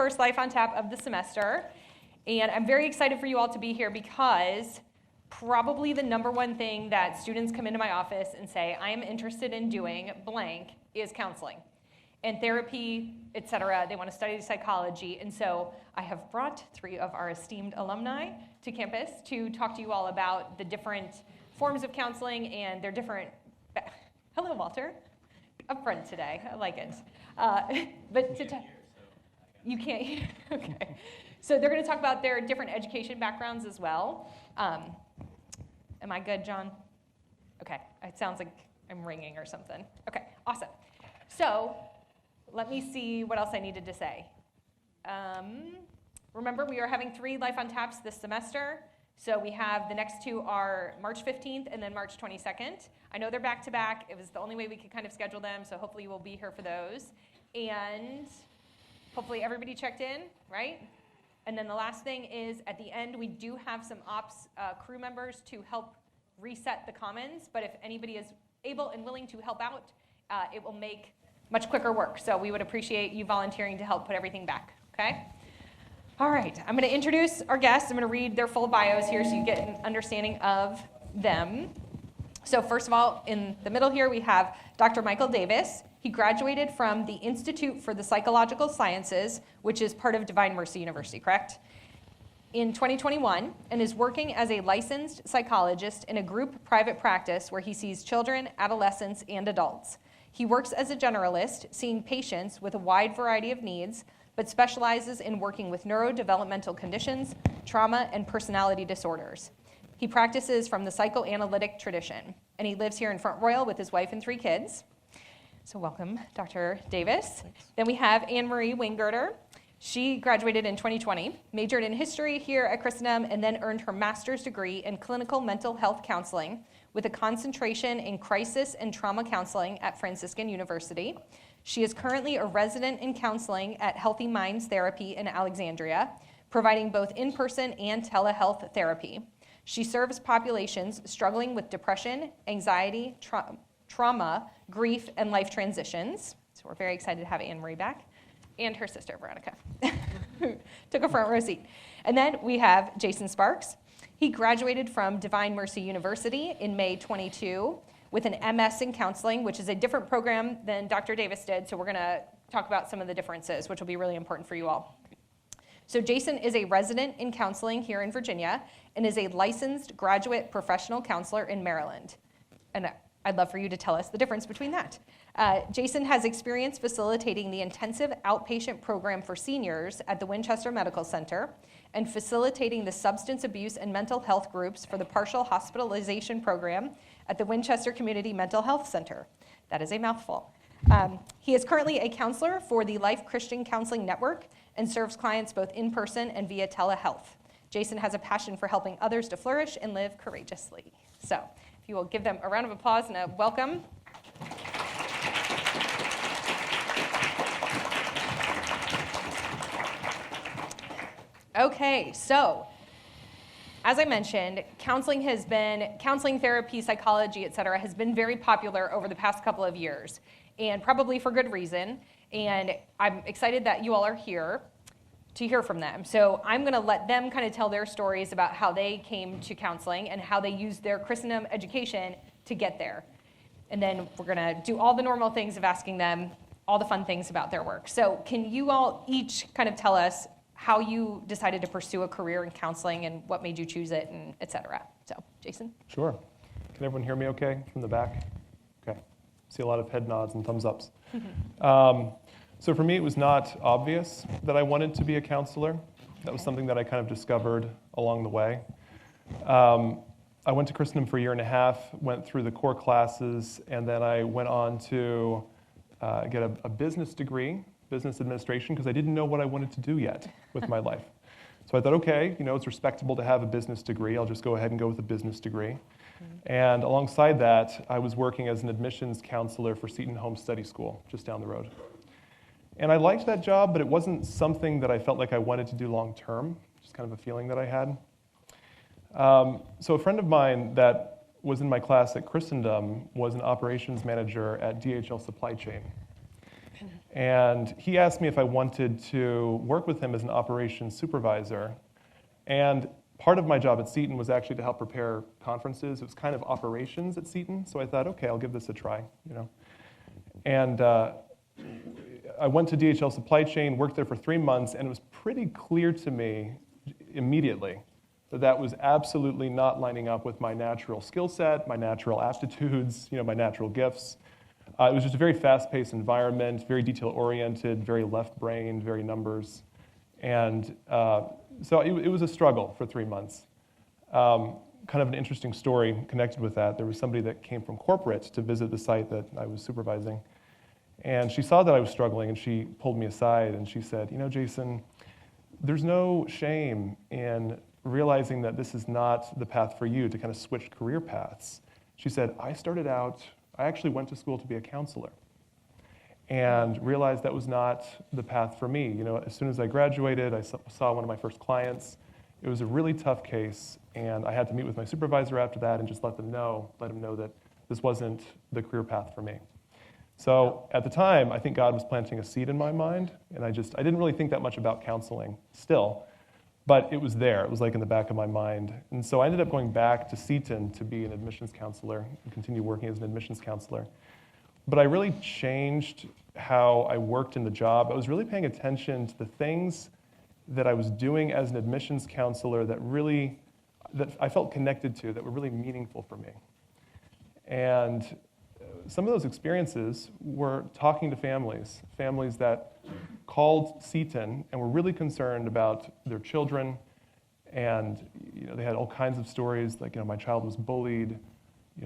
first Life on Tap of the semester, and I'm very excited for you all to be here because probably the number one thing that students come into my office and say, I am interested in doing blank, is counseling and therapy, etc. They want to study psychology, and so I have brought 3 of our esteemed alumni to campus to talk to you all about the different forms of counseling and their different... Hello, Walter. Up front today. I like it. But you can't hear. Okay. So they're going to talk about their different education backgrounds as well. Am I good, John? Okay. It sounds like I'm ringing or something. Okay. Awesome. So let me see what else I needed to say. Remember, we are having 3 Life on Taps this semester. So we have the next 2 are March 15th and then March 22nd. I know they're back to back. It was the only way we could kind of schedule them, so hopefully you will be here for those. And hopefully everybody checked in, right? And then the last thing is at the end, we do have some ops crew members to help reset the commons, but if anybody is able and willing to help out, it will make much quicker work. So we would appreciate you volunteering to help put everything back, okay? All right, I'm going to introduce our guests. I'm going to read their full bios here so you get an understanding of them. So first of all, in the middle here, we have Dr. Michael Davis. He graduated from the Institute for the Psychological Sciences, which is part of Divine Mercy University, correct? In 2021, and is working as a licensed psychologist in a group private practice where he sees children, adolescents, and adults. He works as a generalist, seeing patients with a wide variety of needs, but specializes in working with neurodevelopmental conditions, trauma, and personality disorders. He practices from the psychoanalytic tradition, and he lives here in Front Royal with his wife and 3 kids. So welcome, Dr. Davis. Thanks. Then we have Ann-Marie Wingerter. She graduated in 2020, majored in history here at Christendom, and then earned her master's degree in clinical mental health counseling with a concentration in crisis and trauma counseling at Franciscan University. She is currently a resident in counseling at Healthy Minds Therapy in Alexandria, providing both in-person and telehealth therapy. She serves populations struggling with depression, anxiety, trauma, grief, and life transitions. So we're very excited to have Ann-Marie back, and her sister, Veronica, who took a front row seat. And then we have Jason Sparks. He graduated from Divine Mercy University in May 22 with an MS in counseling, which is a different program than Dr. Davis did, so we're going to talk about some of the differences, which will be really important for you all. So Jason is a resident in counseling here in Virginia and is a licensed graduate professional counselor in Maryland. And I'd love for you to tell us the difference between that. Jason has experience facilitating the intensive outpatient program for seniors at the Winchester Medical Center and facilitating the substance abuse and mental health groups for the partial hospitalization program at the Winchester Community Mental Health Center. That is a mouthful. He is currently a counselor for the Life Christian Counseling Network and serves clients both in person and via telehealth. Jason has a passion for helping others to flourish and live courageously. So if you will give them a round of applause and a welcome. Okay, so as I mentioned, counseling, therapy, psychology, et cetera, has been very popular over the past couple of years, and probably for good reason. And I'm excited that you all are here to hear from them. So I'm going to let them kind of tell their stories about how they came to counseling and how they used their Christendom education to get there. And then we're going to do all the normal things of asking them all the fun things about their work. So can you all each kind of tell us how you decided to pursue a career in counseling and what made you choose it, and et cetera? So, Jason? Sure. Can everyone hear me okay from the back? Okay. See a lot of head nods and thumbs ups. So for me, it was not obvious that I wanted to be a counselor. That was something that I kind of discovered along the way. I went to Christendom for a year and a half, went through the core classes, and then I went on to get a business degree, business administration, because I didn't know what I wanted to do yet with my life. So I thought, okay, it's respectable to have a business degree. I'll just go ahead and go with a business degree. And alongside that, I was working as an admissions counselor for Seton Home Study School, just down the road. And I liked that job, but it wasn't something that I felt like I wanted to do long term, just kind of a feeling that I had. So a friend of mine that was in my class at Christendom was an operations manager at DHL Supply Chain. And he asked me if I wanted to work with him as an operations supervisor. And part of my job at Seton was actually to help prepare conferences. It was kind of operations at Seton, so I thought, okay, I'll give this a try, And I went to DHL Supply Chain, worked there for 3 months, and it was pretty clear to me immediately that that was absolutely not lining up with my natural skill set, my natural aptitudes, my natural gifts. It was just a very fast-paced environment, very detail-oriented, very left-brained, very numbers. And so it was a struggle for 3 months. Kind of an interesting story connected with that. There was somebody that came from corporate to visit the site that I was supervising. And she saw that I was struggling, and she pulled me aside, and she said, Jason, there's no shame in realizing that this is not the path for you to kind of switch career paths. She said, I actually went to school to be a counselor and realized that was not the path for me. As soon as I graduated, I saw one of my first clients. It was a really tough case, and I had to meet with my supervisor after that and just let him know that this wasn't the career path for me. So at the time, I think God was planting a seed in my mind, and I didn't really think that much about counseling still, but it was there. It was like in the back of my mind. And so I ended up going back to Seton to be an admissions counselor and continue working as an admissions counselor. But I really changed how I worked in the job. I was really paying attention to the things that I was doing as an admissions counselor that I felt connected to, that were really meaningful for me. And some of those experiences were talking to families that called Seton and were really concerned about their children. And they had all kinds of stories, like my child was bullied,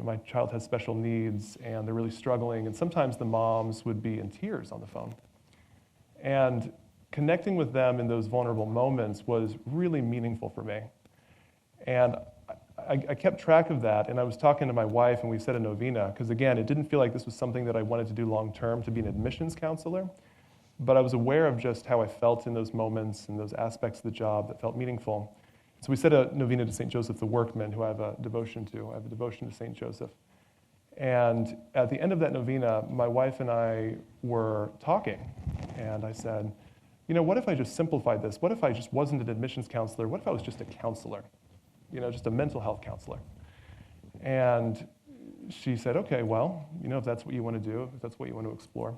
my child has special needs, and they're really struggling. And sometimes the moms would be in tears on the phone. And connecting with them in those vulnerable moments was really meaningful for me. And I kept track of that, and I was talking to my wife, and we said a novena, because again, it didn't feel like this was something that I wanted to do long term, to be an admissions counselor, but I was aware of just how I felt in those moments and those aspects of the job that felt meaningful. So we said a novena to St. Joseph the Workman, who I have a devotion to. I have a devotion to St. Joseph. And at the end of that novena, my wife and I were talking, and I said, what if I just simplified this? What if I just wasn't an admissions counselor? What if I was just a counselor? Just a mental health counselor. And she said, okay, well, if that's what you want to do, if that's what you want to explore.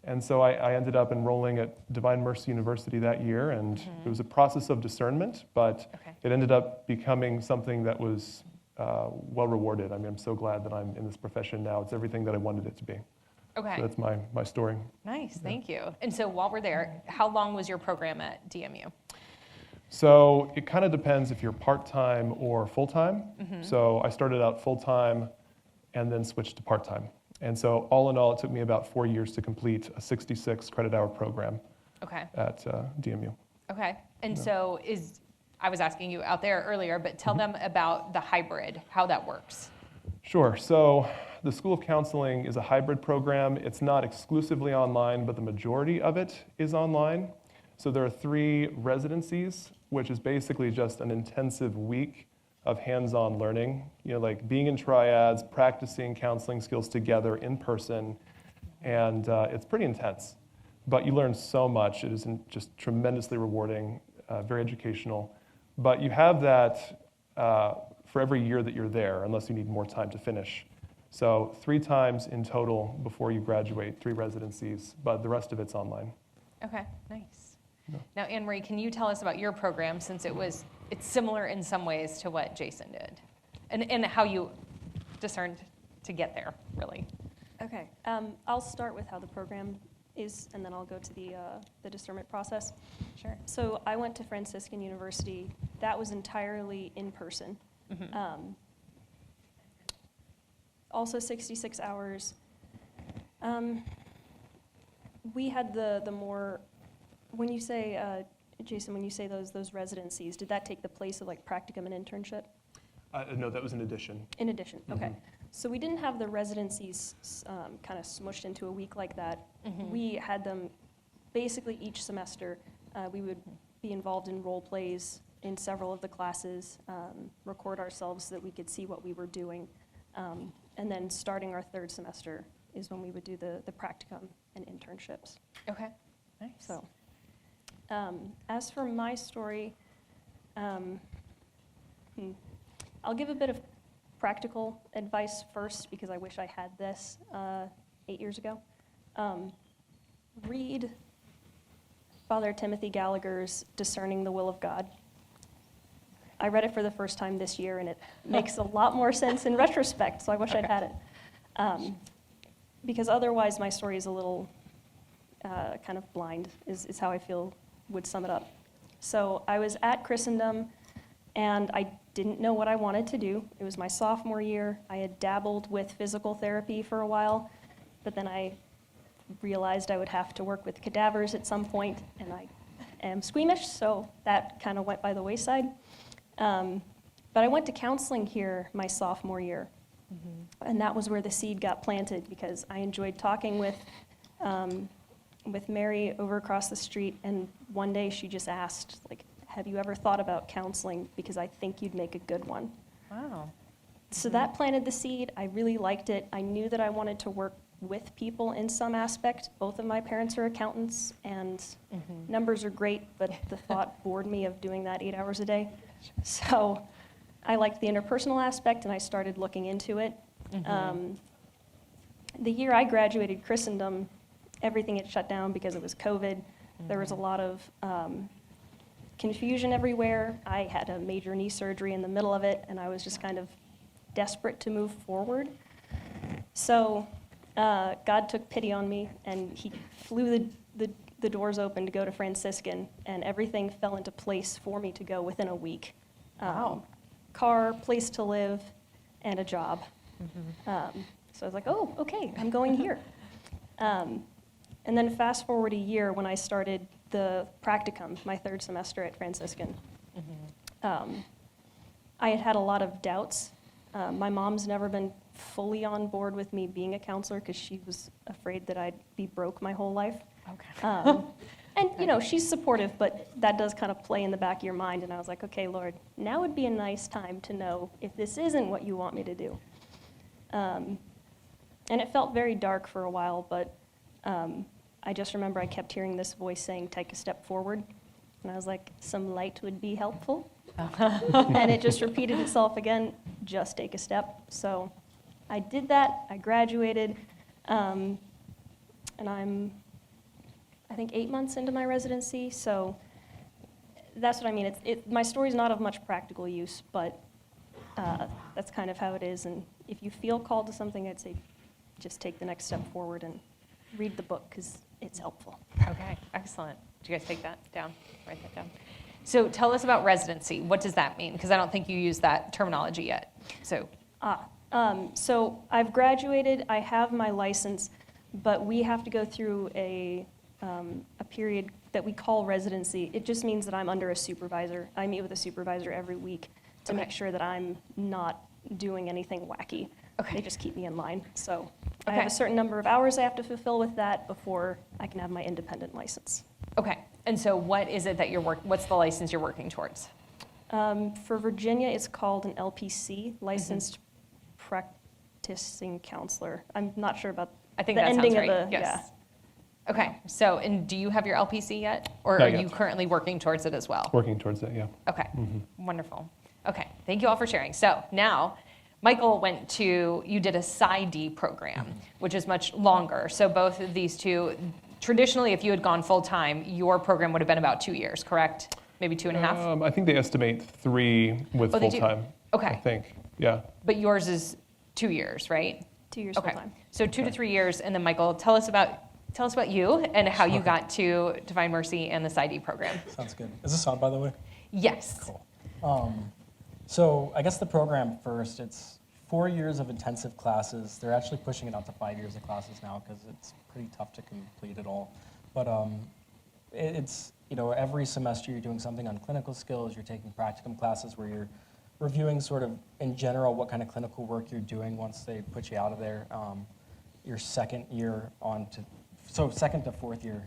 And so I ended up enrolling at Divine Mercy University that year, and it was a process of discernment, but it ended up becoming something that was well rewarded. I'm so glad that I'm in this profession now. It's everything that I wanted it to be. Okay. So that's my story. Nice, thank you. And so while we're there, how long was your program at DMU? So it kind of depends if you're part-time or full-time. So I started out full-time and then switched to part-time. And so all in all, it took me about 4 years to complete a 66 credit hour program at DMU. Okay. And so I was asking you out there earlier, but tell them about the hybrid, how that works. Sure. So the School of Counseling is a hybrid program. It's not exclusively online, but the majority of it is online. So there are 3 residencies, which is basically just an intensive week of hands-on learning, like being in triads, practicing counseling skills together in person, and it's pretty intense. But you learn so much. It is just tremendously rewarding, very educational. But you have that for every year that you're there, unless you need more time to finish. So 3 times in total before you graduate, 3 residencies, but the rest of it's online. Okay, nice. Now, Ann-Marie, can you tell us about your program, since it's similar in some ways to what Jason did, and how you discerned to get there, really? Okay, I'll start with how the program is, and then I'll go to the discernment process. Sure. So I went to Franciscan University. That was entirely in person. Also 66 hours. We had the more, when you say, Jason, when you say those residencies, did that take the place of like practicum and internship? No, that was in addition. In addition, okay. So we didn't have the residencies kind of smushed into a week like that. We had them basically each semester. We would be involved in role plays in several of the classes, record ourselves so that we could see what we were doing. And then starting our 3rd semester is when we would do the practicum and internships. Okay, nice. So, as for my story, I'll give a bit of practical advice first because I wish I had this 8 years ago. Read Father Timothy Gallagher's Discerning the Will of God. I read it for the first time this year, and it makes a lot more sense in retrospect, so I wish I'd had it. Because otherwise, my story is a little kind of blind, is how I feel would sum it up. So I was at Christendom, and I didn't know what I wanted to do. It was my sophomore year. I had dabbled with physical therapy for a while, but then I realized I would have to work with cadavers at some point, and I am squeamish, so that kind of went by the wayside. But I went to counseling here my sophomore year, and that was where the seed got planted because I enjoyed talking with Mary over across the street, and one day she just asked, like, have you ever thought about counseling? Because I think you'd make a good one. Wow. So that planted the seed. I really liked it. I knew that I wanted to work with people in some aspect. Both of my parents are accountants, and numbers are great, but the thought bored me of doing that 8 hours a day. So I liked the interpersonal aspect, and I started looking into it. The year I graduated Christendom, everything had shut down because it was COVID. There was a lot of confusion everywhere. I had a major knee surgery in the middle of it, and I was just kind of desperate to move forward. So God took pity on me, and he flew the doors open to go to Franciscan, and everything fell into place for me to go within a week. Wow. Car, place to live, and a job. So I was like, oh, okay, I'm going here. And then fast forward a year when I started the practicum, my third semester at Franciscan. I had had a lot of doubts. My mom's never been fully on board with me being a counselor because she was afraid that I'd be broke my whole life. Okay. And, you know, she's supportive, but that does kind of play in the back of your mind. And I was like, okay, Lord, now would be a nice time to know if this isn't what you want me to do. And it felt very dark for a while, but I just remember I kept hearing this voice saying, take a step forward. And I was like, some light would be helpful. And it just repeated itself again, just take a step. So I did that, I graduated, and I'm, I think, 8 months into my residency, so that's what I mean. My story's not of much practical use, but that's kind of how it is. And if you feel called to something, I'd say just take the next step forward and read the book, because it's helpful. Okay, excellent. Did you guys take that down? Write that down. So tell us about residency. What does that mean? Because I don't think you use that terminology yet. So I've graduated. I have my license, but we have to go through a period that we call residency. It just means that I'm under a supervisor. I meet with a supervisor every week to make sure that I'm not doing anything wacky. Okay. They just keep me in line. So I have a certain number of hours I have to fulfill with that before I can have my independent license. Okay. And so what is it that what's the license you're working towards? For Virginia, it's called an LPC, Licensed Practicing Counselor. I'm not sure about I think the that ending sounds right. of the, Yes. Okay. So, and do you have your LPC yet? Or are Not you yet. currently working towards it as well? Working towards it, yeah. Okay. Wonderful. Okay. Thank you all for sharing. So now, Michael you did a PsyD program, which is much longer. So both of these two, traditionally, if you had gone full-time, your program would have been about 2 years, correct? Maybe 2.5? I think they estimate 3 with Oh, they do? full-time. Okay. I think, yeah. But yours is 2 years, right? 2 years Okay. full-time. So 2 to 3 years, and then Michael, tell us about you and how you got to Divine Mercy and the PsyD program. Sounds good. Is this on, by the way? Yes. Cool. So I guess the program first, it's 4 years of intensive classes. They're actually pushing it out to 5 years of classes now because it's pretty tough to complete it all. But it's, every semester you're doing something on clinical skills, you're taking practicum classes where you're reviewing sort of in general what kind of clinical work you're doing once they put you out of there. Your second year second to fourth year,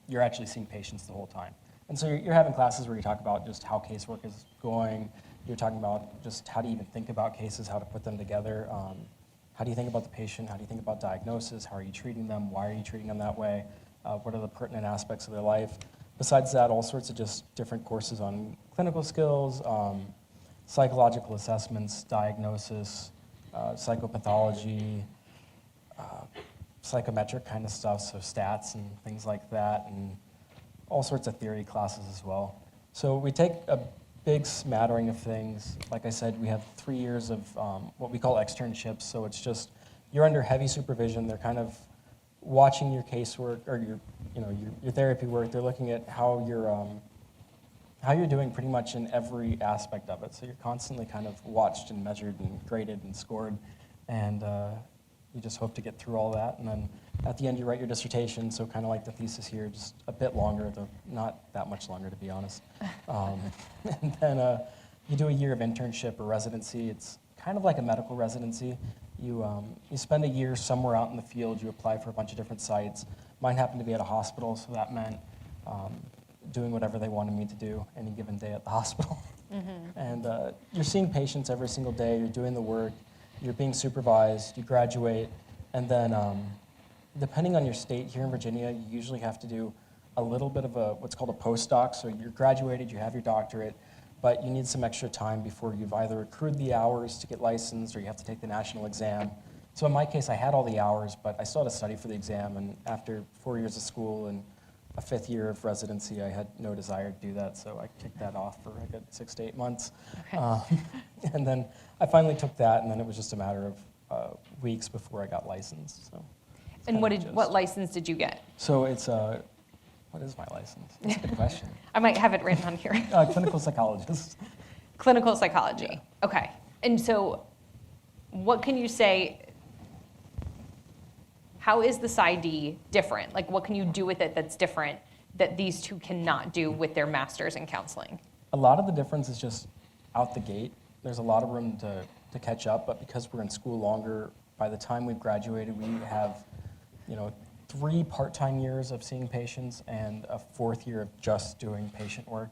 you're actually seeing patients the whole time. And so you're having classes where you talk about just how casework is going. You're talking about just how to even think about cases, how to put them together. how do you think about the patient? How do you think about diagnosis? How are you treating them? Why are you treating them that way? What are the pertinent aspects of their life? Besides that, all sorts of just different courses on clinical skills, psychological assessments, diagnosis, psychopathology, psychometric kind of stuff, so stats and things like that, and all sorts of theory classes as well. So we take a big smattering of things. Like I said, we have 3 years of what we call externships, so it's just, you're under heavy supervision. They're kind of watching your casework, or your therapy work. They're looking at how you're doing pretty much in every aspect of it. So you're constantly kind of watched and measured and graded and scored, and you just hope to get through all that. And then at the end, you write your dissertation, so kind of like the thesis here, just a bit longer, though not that much longer, to be honest. And then you do a year of internship or residency. It's kind of like a medical residency. You spend a year somewhere out in the field. You apply for a bunch of different sites. Mine happened to be at a hospital, so that meant doing whatever they wanted me to do any given day at the hospital. Mm-hmm. And you're seeing patients every single day. You're doing the work. You're being supervised. You graduate. And then depending on your state, here in Virginia, you usually have to do a little bit of what's called a postdoc. So you're graduated, you have your doctorate, but you need some extra time before you've either accrued the hours to get licensed or you have to take the national exam. So in my case, I had all the hours, but I still had to study for the exam. And after 4 years of school and a 5th year of residency, I had no desire to do that, so I kicked that off for a good 6 to 8 months. Okay. And then I finally took that, and then it was just a matter of weeks before I got licensed. So. And what license did you get? So it's what is my license? That's a good question. I might have it written on here. Clinical psychologist. Clinical psychology. Yeah. Okay. And so, what can you say? How is the PsyD different? Like, what can you do with it that's different that these two cannot do with their masters in counseling? A lot of the difference is just out the gate. There's a lot of room to catch up, but because we're in school longer, by the time we've graduated, we have 3 part-time years of seeing patients and a 4th year of just doing patient work,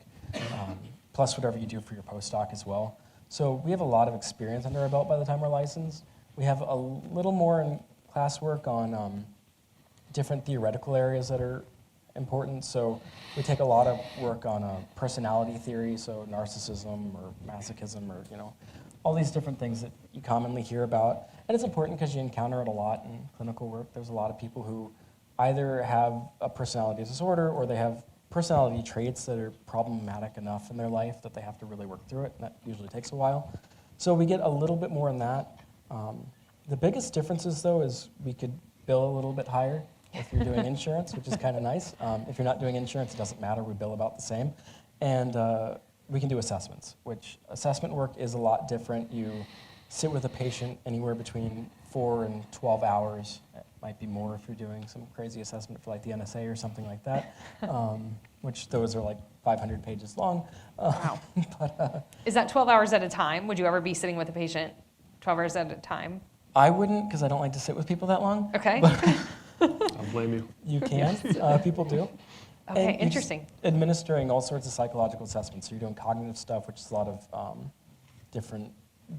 plus whatever you do for your postdoc as well. So we have a lot of experience under our belt by the time we're licensed. We have a little more in classwork on different theoretical areas that are important. So we take a lot of work on personality theory, so narcissism or masochism or all these different things that you commonly hear about. And it's important because you encounter it a lot in clinical work. There's a lot of people who either have a personality disorder or they have personality traits that are problematic enough in their life that they have to really work through it, and that usually takes a while. So we get a little bit more in that. The biggest differences, though, is we could bill a little bit higher if you're doing insurance, which is kind of nice. If you're not doing insurance, it doesn't matter. We bill about the same. And we can do assessments, which assessment work is a lot different. You sit with a patient anywhere between 4 and 12 hours. It might be more if you're doing some crazy assessment for like the NSA or something like that, which those are like 500 pages long. Wow. But, is that 12 hours at a time? Would you ever be sitting with a patient 12 hours at a time? I wouldn't, because I don't like to sit with people that long. Okay. I'll blame you. You can. People do. Okay, And interesting. Administering all sorts of psychological assessments. So you're doing cognitive stuff, which is a lot of different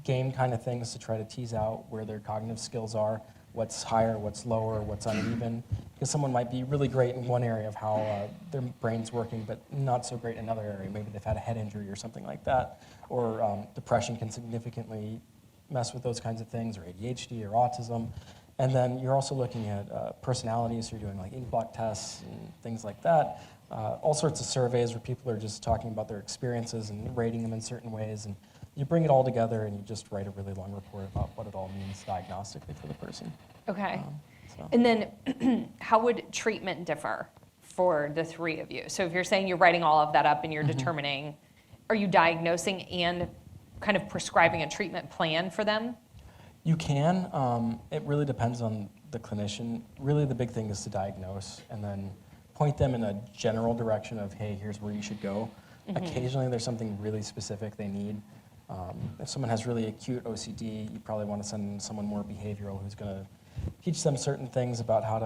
game kind of things to try to tease out where their cognitive skills are, what's higher, what's lower, what's uneven. Because someone might be really great in one area of how their brain's working, but not so great in another area. Maybe they've had a head injury or something like that. Or depression can significantly mess with those kinds of things, or ADHD or autism. And then you're also looking at personalities. You're doing like ink blot tests and things like that. All sorts of surveys where people are just talking about their experiences and rating them in certain ways. And you bring it all together and you just write a really long report about what it all means diagnostically for the person. Okay. So. And then how would treatment differ for the 3 of you? So if you're saying you're writing all of that up and you're determining, are you diagnosing and kind of prescribing a treatment plan for them? You can. It really depends on the clinician. Really the big thing is to diagnose and then point them in a general direction of, hey, here's where you should go. Occasionally there's something really specific they need. If someone has really acute OCD, you probably want to send someone more behavioral who's going to teach them certain things about how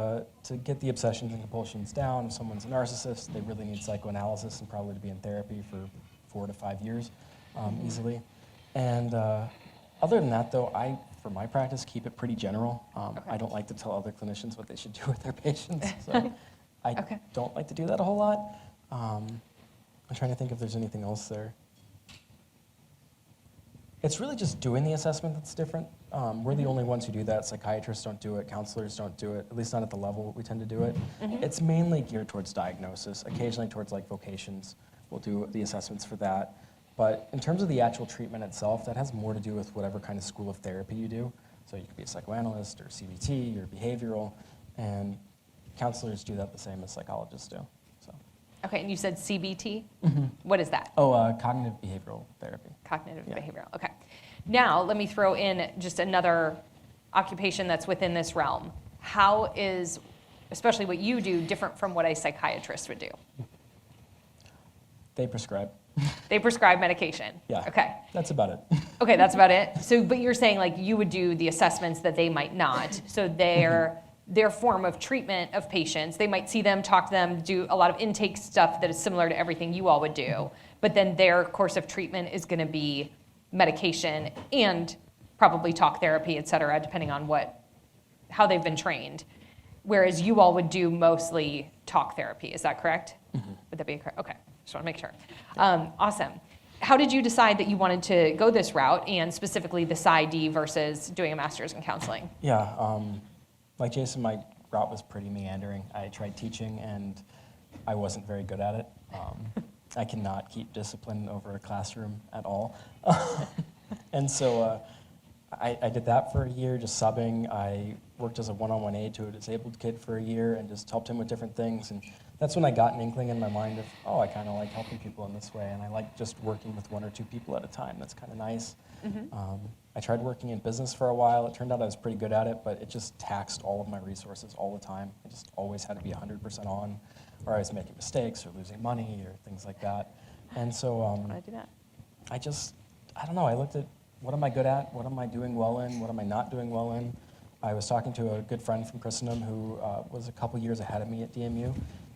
to get the obsessions and compulsions down. If someone's a narcissist, they really need psychoanalysis and probably to be in therapy for 4 to 5 years easily. And other than that, though, I for my practice, keep it pretty general. Okay. I don't like to tell other clinicians what they should do with their patients, so I Okay. don't like to do that a whole lot. I'm trying to think if there's anything else there. It's really just doing the assessment that's different. We're the only ones who do that. Psychiatrists don't do it. Counselors don't do it, at least not at the level we tend to do it. It's mainly geared towards diagnosis, occasionally towards like vocations. We'll do the assessments for that. But in terms of the actual treatment itself, that has more to do with whatever kind of school of therapy you do. So you could be a psychoanalyst or CBT or behavioral, and counselors do that the same as psychologists do. So. Okay, and you said CBT? What is that? Oh, cognitive behavioral therapy. Cognitive Yeah. behavioral, okay. Now, let me throw in just another occupation that's within this realm. How is, especially what you do, different from what a psychiatrist would do? They prescribe. They prescribe medication? Yeah. Okay. That's about it. Okay, that's about it. So, but you're saying like you would do the assessments that they might not. So their form of treatment of patients, they might see them, talk to them, do a lot of intake stuff that is similar to everything you all would do. But then their course of treatment is going to be medication and probably talk therapy, et cetera, depending on how they've been trained. Whereas you all would do mostly talk therapy. Is that correct? Would that be correct? Okay, just want to make sure. Awesome. How did you decide that you wanted to go this route, and specifically the PsyD versus doing a master's in counseling? Yeah, like Jason, my route was pretty meandering. I tried teaching, and I wasn't very good at it. I cannot keep discipline over a classroom at all. And so I did that for a year, just subbing. I worked as a one-on-one aide to a disabled kid for a year and just helped him with different things. And that's when I got an inkling in my mind of, oh, I kind of like helping people in this way, and I like just working with one or two people at a time. That's kind of nice. I tried working in business for a while. It turned out I was pretty good at it, but it just taxed all of my resources all the time. I just always had to be 100% on, or I was making mistakes or losing money or things like that. And so Why do that? I don't know, I looked at what am I good at, what am I doing well in, what am I not doing well in. I was talking to a good friend from Christendom who was a couple years ahead of me at DMU.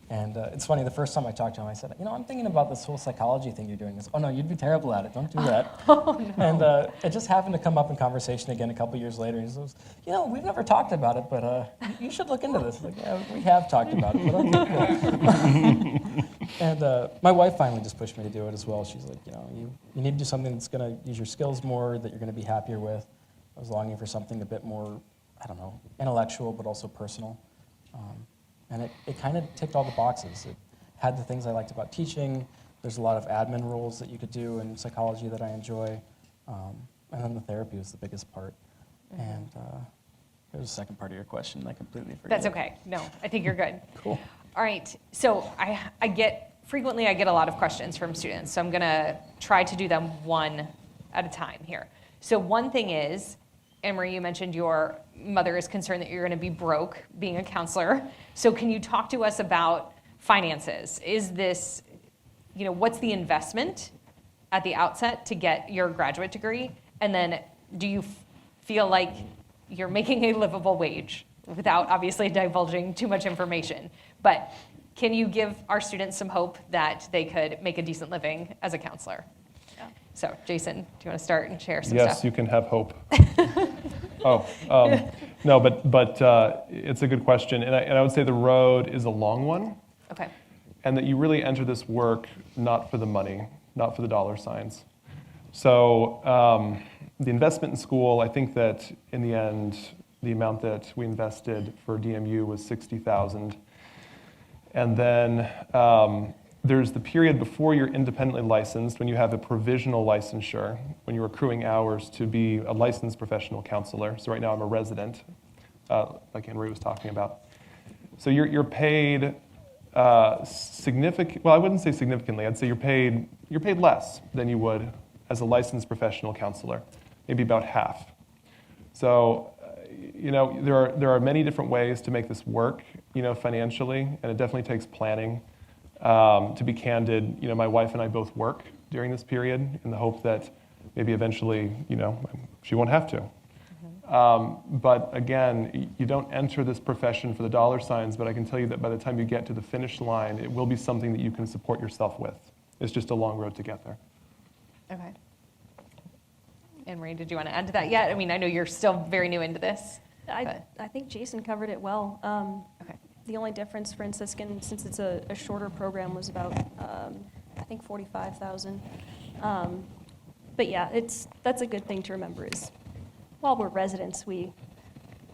And it's funny, the first time I talked to him, I said, I'm thinking about this whole psychology thing you're doing. He goes, oh no, you'd be terrible at it, don't do that. Oh, no. And it just happened to come up in conversation again a couple years later. He says, we've never talked about it, but you should look into this. Like, yeah, we have talked about it, but okay, cool. And my wife finally just pushed me to do it as well. She's like, you need to do something that's gonna use your skills more, that you're gonna be happier with. I was longing for something a bit more, intellectual, but also personal. And it kind of ticked all the boxes. It had the things I liked about teaching. There's a lot of admin roles that you could do in psychology that I enjoy. And then the therapy was the biggest part. And there was a second part of your question. I completely forgot. That's okay. No, I think you're good. Cool. All right. So I get a lot of questions from students. So I'm going to try to do them one at a time here. So one thing is, Ann-Marie, you mentioned your mother is concerned that you're going to be broke being a counselor. So can you talk to us about finances? Is this, what's the investment at the outset to get your graduate degree? And then do you feel like you're making a livable wage without obviously divulging too much information? But can you give our students some hope that they could make a decent living as a counselor? Yeah. So Jason, do you want to start and share some stuff? Yes, you can have hope. No, but it's a good question, and I would say the road is a long one. Okay. And that you really enter this work not for the money, not for the dollar signs. So the investment in school, I think that in the end, the amount that we invested for DMU was $60,000, and then there's the period before you're independently licensed, when you have a provisional licensure, when you're accruing hours to be a licensed professional counselor. So right now I'm a resident, like Ann-Marie was talking about. So you're paid well, I wouldn't say significantly. I'd say you're paid less than you would as a licensed professional counselor, maybe about half. So there are many different ways to make this work, financially, and it definitely takes planning. To be candid, my wife and I both work during this period in the hope that maybe eventually, she won't have to. But again, you don't enter this profession for the dollar signs, but I can tell you that by the time you get to the finish line, it will be something that you can support yourself with. It's just a long road to get there. Okay. Anne-Marie, did you want to add to that yet? I mean, I know you're still very new into this. I think Jason covered it well. Okay. The only difference, Franciscan, since it's a shorter program, was about, I think, 45,000. But yeah, that's a good thing to remember is while we're residents, we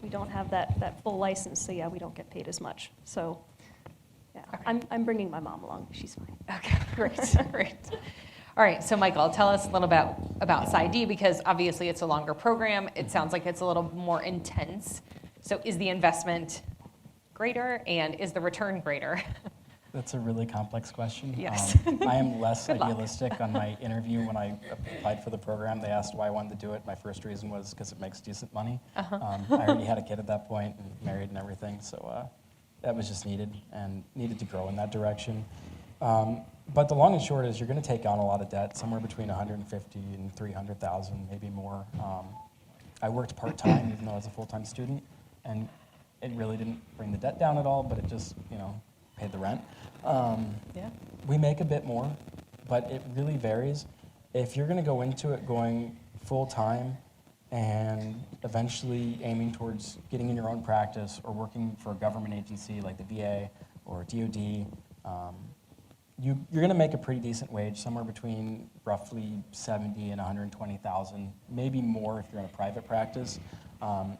don't have that full license, so yeah, we don't get paid as much. So yeah, Okay. I'm bringing my mom along. She's fine. Okay, great, great. All right, so Michael, tell us a little bit about PsyD, because obviously it's a longer program. It sounds like it's a little more intense. So is the investment greater, and is the return greater? That's a really complex question. Yes. I am less Good luck. idealistic on my interview. When I applied for the program, they asked why I wanted to do it. My first reason was because it makes decent money. Uh-huh. I already had a kid at that point and married and everything, so that was just needed and needed to grow in that direction. But the long and short is you're going to take on a lot of debt, somewhere between 150 and 300,000, maybe more. I worked part-time, even though I was a full-time student, and it really didn't bring the debt down at all, but it just, paid the rent. Yeah. We make a bit more, but it really varies. If you're going to go into it going full-time and eventually aiming towards getting in your own practice or working for a government agency like the VA or DOD, you're going to make a pretty decent wage, somewhere between roughly 70 and 120,000, maybe more if you're in a private practice.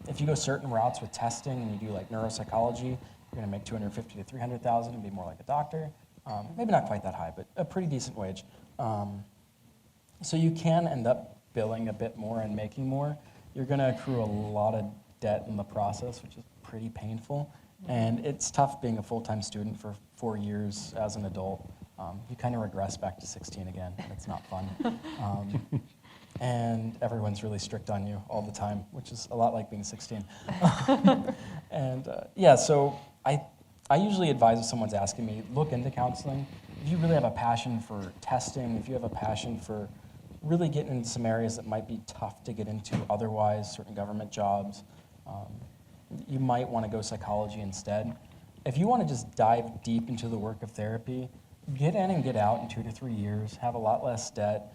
If you go certain routes with testing and you do like neuropsychology, you're going to make 250 to 300,000 and be more like a doctor. Maybe not quite that high, but a pretty decent wage. So you can end up billing a bit more and making more. You're going to accrue a lot of debt in the process, which is pretty painful. And it's tough being a full-time student for 4 years as an adult. You kind of regress back to 16 again, and it's not fun. And everyone's really strict on you all the time, which is a lot like being 16. And so I usually advise if someone's asking me, look into counseling. If you really have a passion for testing, if you have a passion for really getting into some areas that might be tough to get into otherwise, certain government jobs, you might want to go psychology instead. If you want to just dive deep into the work of therapy, get in and get out in 2 to 3 years, have a lot less debt,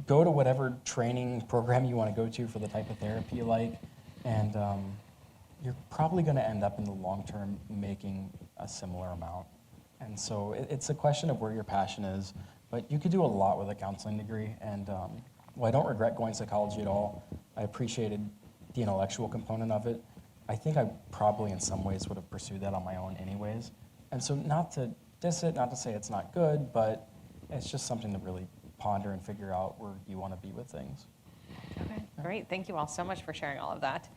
go to whatever training program you want to go to for the type of therapy you like, and you're probably going to end up in the long term making a similar amount. And so it's a question of where your passion is, but you could do a lot with a counseling degree, and I don't regret going psychology at all. I appreciated the intellectual component of it. I think I probably in some ways would have pursued that on my own anyways. And so not to diss it, not to say it's not good, but it's just something to really ponder and figure out where you want to be with things. Okay, great. Thank you all so much for sharing all of that.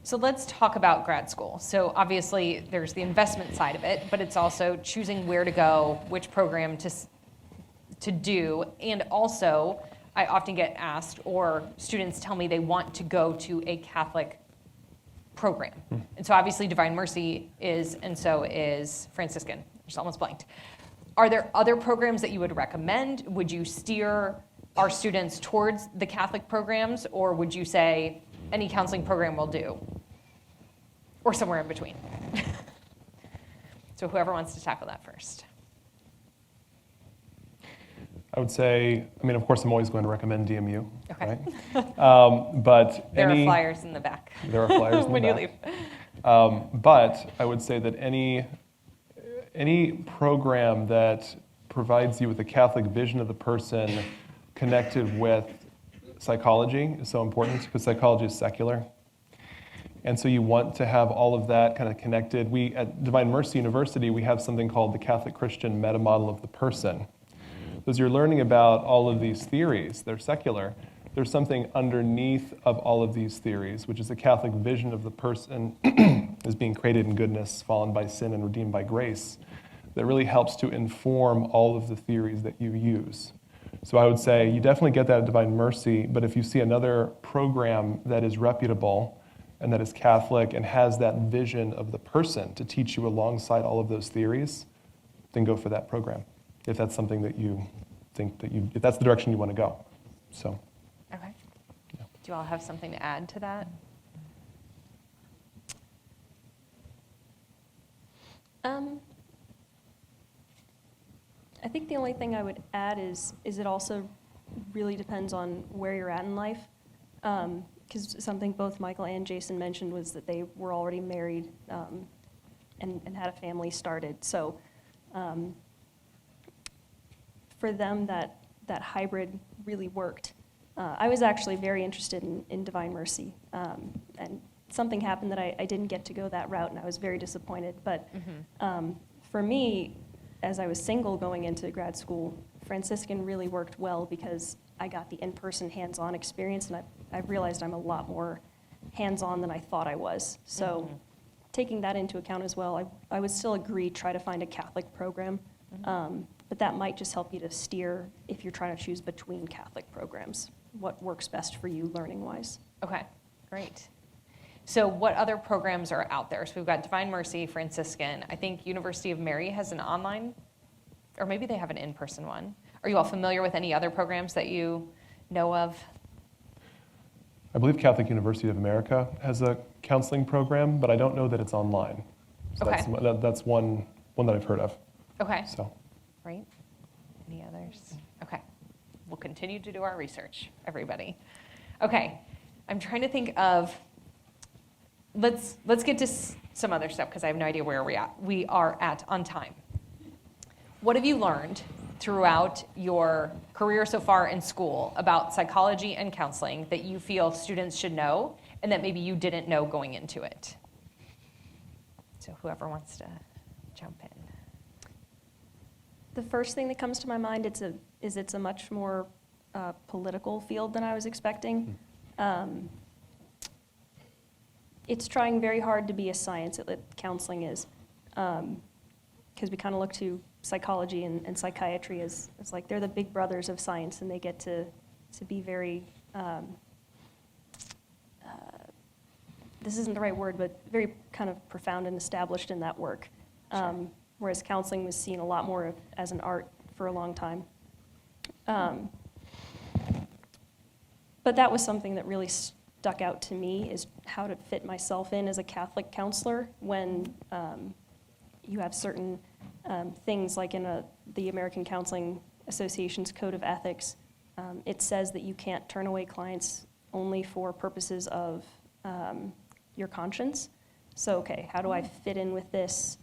So let's talk about grad school. So obviously there's the investment side of it, but it's also choosing where to go, which program to do, and also I often get asked, or students tell me they want to go to a Catholic program. And so obviously Divine Mercy is, and so is Franciscan. Just almost blanked. Are there other programs that you would recommend? Would you steer our students towards the Catholic programs, or would you say any counseling program will do? Or somewhere in between? So whoever wants to tackle that first. I would say, of course, I'm always going to recommend DMU, Okay. right? But There are flyers in the back. There are flyers in the when back. you leave. But I would say that any program that provides you with a Catholic vision of the person connected with psychology is so important, because psychology is secular. And so you want to have all of that kind of connected. We, at Divine Mercy University, we have something called the Catholic Christian Meta Model of the Person. As you're learning about all of these theories, they're secular, there's something underneath of all of these theories, which is a Catholic vision of the person as being created in goodness, fallen by sin, and redeemed by grace, that really helps to inform all of the theories that you use. So I would say you definitely get that at Divine Mercy, but if you see another program that is reputable and that is Catholic and has that vision of the person to teach you alongside all of those theories, then go for that program, if that's something that you think that if that's the direction you want to go. So. Okay. Do you all have something to add to that? I think the only thing I would add is it also really depends on where you're at in life. because something both Michael and Jason mentioned was that they were already married and had a family started. So for them, that hybrid really worked. I was actually very interested in Divine Mercy, and something happened that I didn't get to go that route, and I was very disappointed. But for me, as I was single going into grad school, Franciscan really worked well because I got the in-person hands-on experience, and I realized I'm a lot more hands-on than I thought I was. So taking that into account as well, I would still agree, try to find a Catholic program, but that might just help you to steer if you're trying to choose between Catholic programs, what works best for you learning-wise. Okay, great. So what other programs are out there? So we've got Divine Mercy, Franciscan. I think University of Mary has an online, or maybe they have an in-person one. Are you all familiar with any other programs that you know of? I believe Catholic University of America has a counseling program, but I don't know that it's online. So Okay. that's one that I've heard of. Okay, So great. Any others? Okay, we'll continue to do our research, everybody. Okay, I'm trying to think of, let's get to some other stuff because I have no idea where we are at on time. What have you learned throughout your career so far in school about psychology and counseling that you feel students should know and that maybe you didn't know going into it? So whoever wants to jump in. The first thing that comes to my mind is it's a much more political field than I was expecting. It's trying very hard to be a science, counseling is, because we kind of look to psychology and psychiatry as like they're the big brothers of science, and they get to be very, this isn't the right word, but very kind of profound and established in that work. Whereas counseling was seen a lot more as an art for a long time. But that was something that really stuck out to me, is how to fit myself in as a Catholic counselor when you have certain things like in the American Counseling Association's Code of Ethics. It says that you can't turn away clients only for purposes of your conscience. So, okay, how do I fit in with this?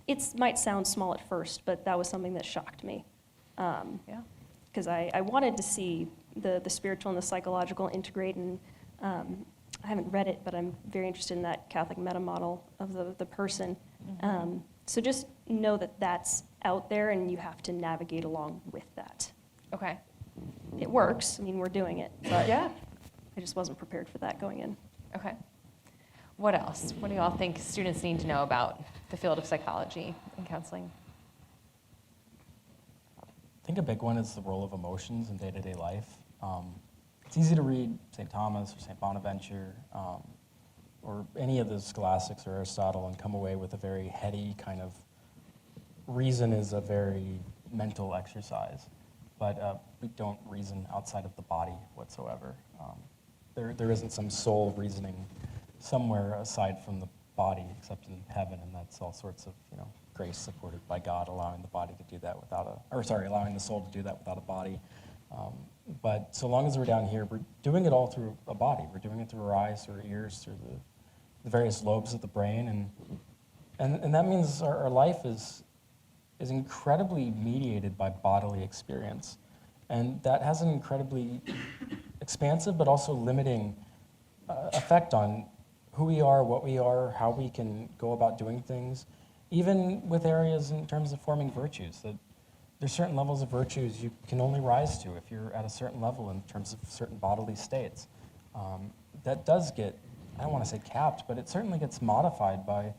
It might sound small at first, but that was something that shocked me. Because I wanted to see the spiritual and the psychological integrate, and I haven't read it, but I'm very interested in that Catholic meta model of the person. So just know that that's out there, and you have to navigate along with that. Okay. It works. I mean, we're doing it, but Yeah. I just wasn't prepared for that going in. Okay. What else? What do you all think students need to know about the field of psychology and counseling? I think a big one is the role of emotions in day-to-day life. It's easy to read St. Thomas or St. Bonaventure or any of the scholastics or Aristotle and come away with a very heady kind of reason is a very mental exercise. But we don't reason outside of the body whatsoever. There isn't some soul reasoning somewhere aside from the body, except in heaven, and that's all sorts of grace supported by God, allowing the body to do that allowing the soul to do that without a body. But so long as we're down here, we're doing it all through a body. We're doing it through our eyes, through our ears, through the various lobes of the brain, and that means our life is incredibly mediated by bodily experience, and that has an incredibly expansive but also limiting effect on who we are, what we are, how we can go about doing things, even with areas in terms of forming virtues. That there's certain levels of virtues you can only rise to if you're at a certain level in terms of certain bodily states. That does get, I don't want to say capped, but it certainly gets modified by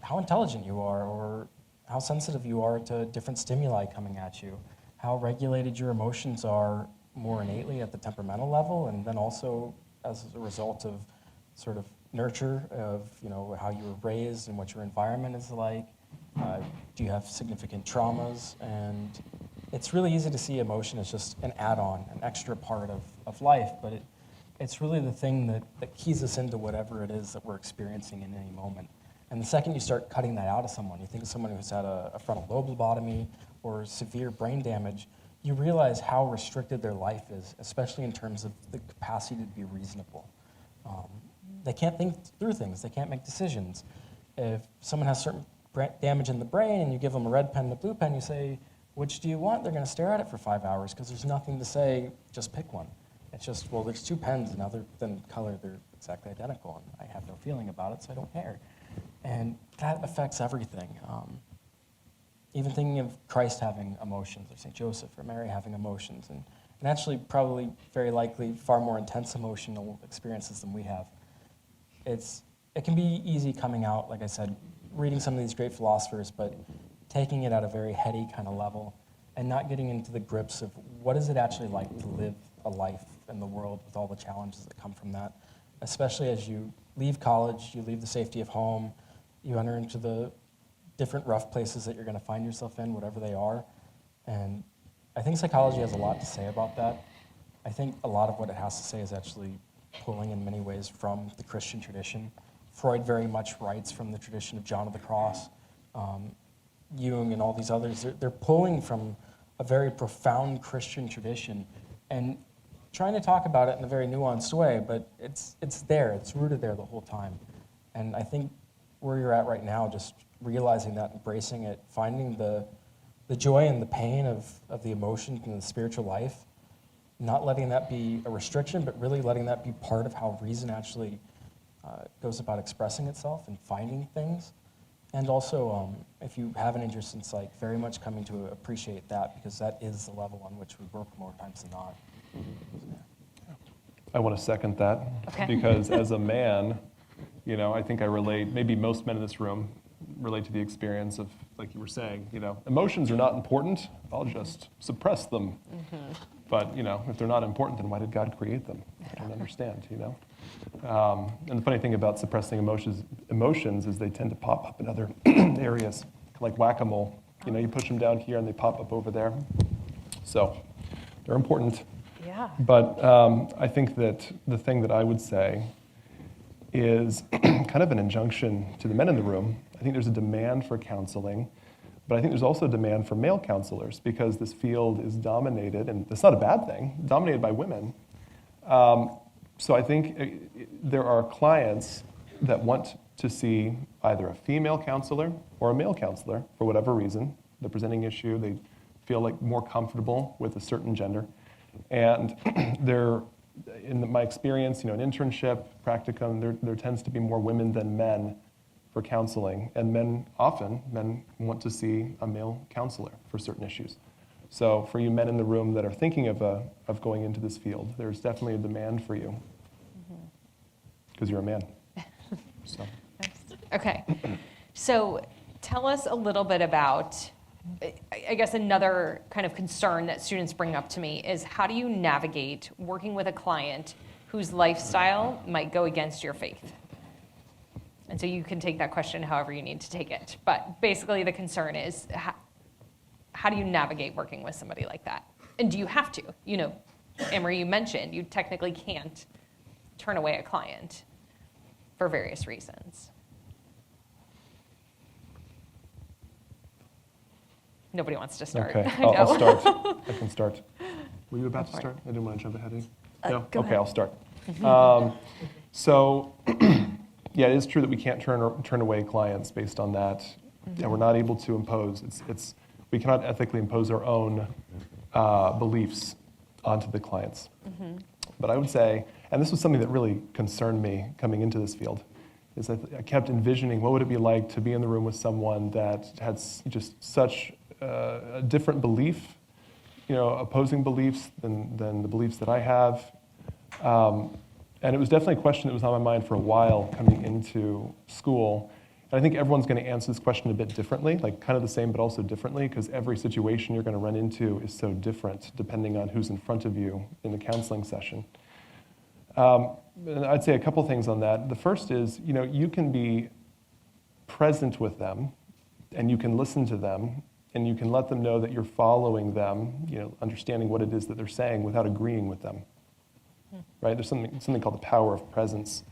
how intelligent you are or how sensitive you are to different stimuli coming at you, how regulated your emotions are more innately at the temperamental level, and then also as a result of sort of nurture of how you were raised and what your environment is like. Do you have significant traumas? And it's really easy to see emotion as just an add-on, an extra part of life, but it's really the thing that keys us into whatever it is that we're experiencing in any moment. And the second you start cutting that out of someone, you think of someone who's had a frontal lobe lobotomy or severe brain damage, you realize how restricted their life is, especially in terms of the capacity to be reasonable. They can't think through things. They can't make decisions. If someone has certain damage in the brain and you give them a red pen and a blue pen, you say, which do you want? They're going to stare at it for 5 hours because there's nothing to say, just pick one. It's just, well, there's 2 pens, and other than color, they're exactly identical, and I have no feeling about it, so I don't care. And that affects everything. Even thinking of Christ having emotions, or St. Joseph or Mary having emotions, and actually probably very likely far more intense emotional experiences than we have. It can be easy coming out, like I said, reading some of these great philosophers, but taking it at a very heady kind of level and not getting into the grips of what is it actually like to live a life in the world with all the challenges that come from that, especially as you leave college, you leave the safety of home, you enter into the different rough places that you're going to find yourself in, whatever they are. And I think psychology has a lot to say about that. I think a lot of what it has to say is actually pulling in many ways from the Christian tradition. Freud very much writes from the tradition of John of the Cross. Jung and all these others, they're pulling from a very profound Christian tradition and trying to talk about it in a very nuanced way, but it's there, it's rooted there the whole time. And I think where you're at right now, just realizing that, embracing it, finding the joy and the pain of the emotions and the spiritual life, not letting that be a restriction, but really letting that be part of how reason actually goes about expressing itself and finding things. And also, if you have an interest in psych, very much coming to appreciate that, because that is the level on which we work more times than not. I want to second that, because as a man, I think I relate, maybe most men in this room relate to the experience of, like you were saying, emotions are not important, I'll just suppress them. Mm-hmm. But, if they're not important, then why did God create them? I don't understand, And the funny thing about suppressing emotions is they tend to pop up in other areas, like whack-a-mole. You push them down here and they pop up over there. So they're important. Yeah. But I think that the thing that I would say is kind of an injunction to the men in the room. I think there's a demand for counseling, but I think there's also a demand for male counselors, because this field is dominated, and it's not a bad thing, dominated by women. So I think there are clients that want to see either a female counselor or a male counselor for whatever reason. They're presenting an issue, they feel like more comfortable with a certain gender. And they're, in my experience, an internship, practicum, there tends to be more women than men for counseling. And men want to see a male counselor for certain issues. So for you men in the room that are thinking of going into this field, there's definitely a demand for you, because you're a man. So. Okay, so tell us a little bit about, I guess another kind of concern that students bring up to me is, how do you navigate working with a client whose lifestyle might go against your faith? And so you can take that question however you need to take it. But basically the concern is, how do you navigate working with somebody like that? And do you have to? Ann-Marie, you mentioned you technically can't turn away a client for various reasons. Nobody wants to start. Okay, I'll start. I can start. Were you about to start? I didn't want to jump ahead of you. No? Go Okay, ahead. I'll start. Yeah, it is true that we can't turn away clients based on that, and we're not able to impose. We cannot ethically impose our own beliefs onto the clients. Mm-hmm. But I would say, and this was something that really concerned me coming into this field, is that I kept envisioning what would it be like to be in the room with someone that had just such a different belief, opposing beliefs than the beliefs that I have. And it was definitely a question that was on my mind for a while coming into school. And I think everyone's going to answer this question a bit differently, like kind of the same but also differently, because every situation you're going to run into is so different depending on who's in front of you in the counseling session. And I'd say a couple things on that. The first is, you can be present with them, and you can listen to them, and you can let them know that you're following them, understanding what it is that they're saying without agreeing with them. Right? There's something called the power of presence.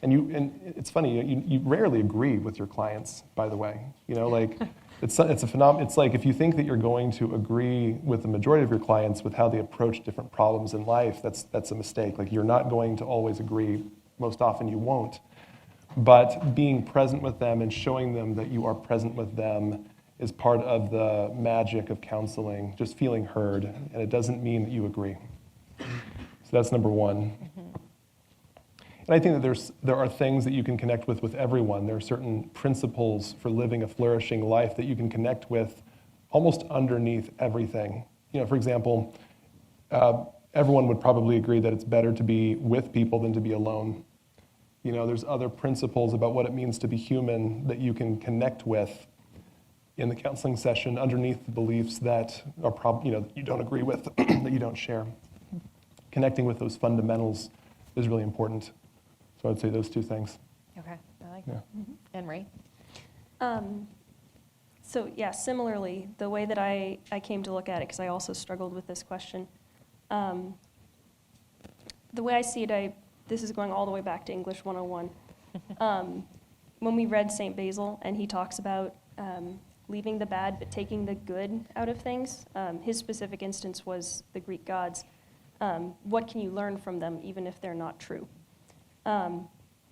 And it's funny, you rarely agree with your clients, by the way. It's like if you think that you're going to agree with the majority of your clients with how they approach different problems in life, that's a mistake. Like, you're not going to always agree. Most often you won't. But being present with them and showing them that you are present with them is part of the magic of counseling, just feeling heard, and it doesn't mean that you agree. So that's number one. And I think that there are things that you can connect with everyone. There are certain principles for living a flourishing life that you can connect with almost underneath everything. For example, everyone would probably agree that it's better to be with people than to be alone. There's other principles about what it means to be human that you can connect with in the counseling session underneath the beliefs that are that you don't agree with, that you don't share. Connecting with those fundamentals is really important. So I'd say those two things. Okay, I like that. Anne-Marie? So yeah, similarly, the way that I came to look at it, because I also struggled with this question, the way I see it, this is going all the way back to English 101. When we read St. Basil, and he talks about leaving the bad but taking the good out of things, his specific instance was the Greek gods. What can you learn from them, even if they're not true?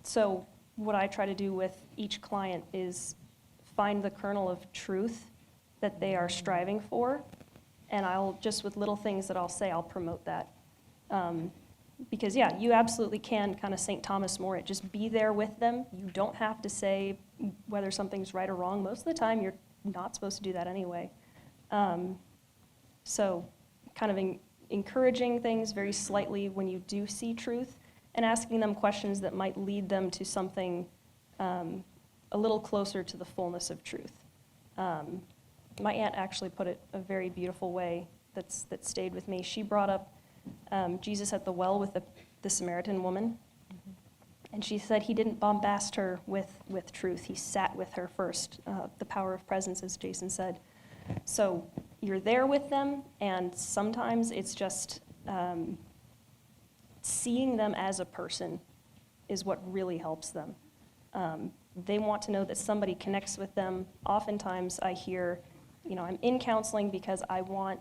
So what I try to do with each client is find the kernel of truth that they are striving for, and I'll just, with little things that I'll say, I'll promote that. Because yeah, you absolutely can kind of St. Thomas More it, just be there with them. You don't have to say whether something's right or wrong. Most of the time, you're not supposed to do that anyway. So kind of encouraging things very slightly when you do see truth, and asking them questions that might lead them to something a little closer to the fullness of truth. My aunt actually put it a very beautiful way that stayed with me. She brought up Jesus at the well with the Samaritan woman, and she said he didn't bombast her with truth. He sat with her first, the power of presence, as Jason said. So you're there with them, and sometimes it's just seeing them as a person is what really helps them. They want to know that somebody connects with them. Oftentimes I hear, I'm in counseling because I want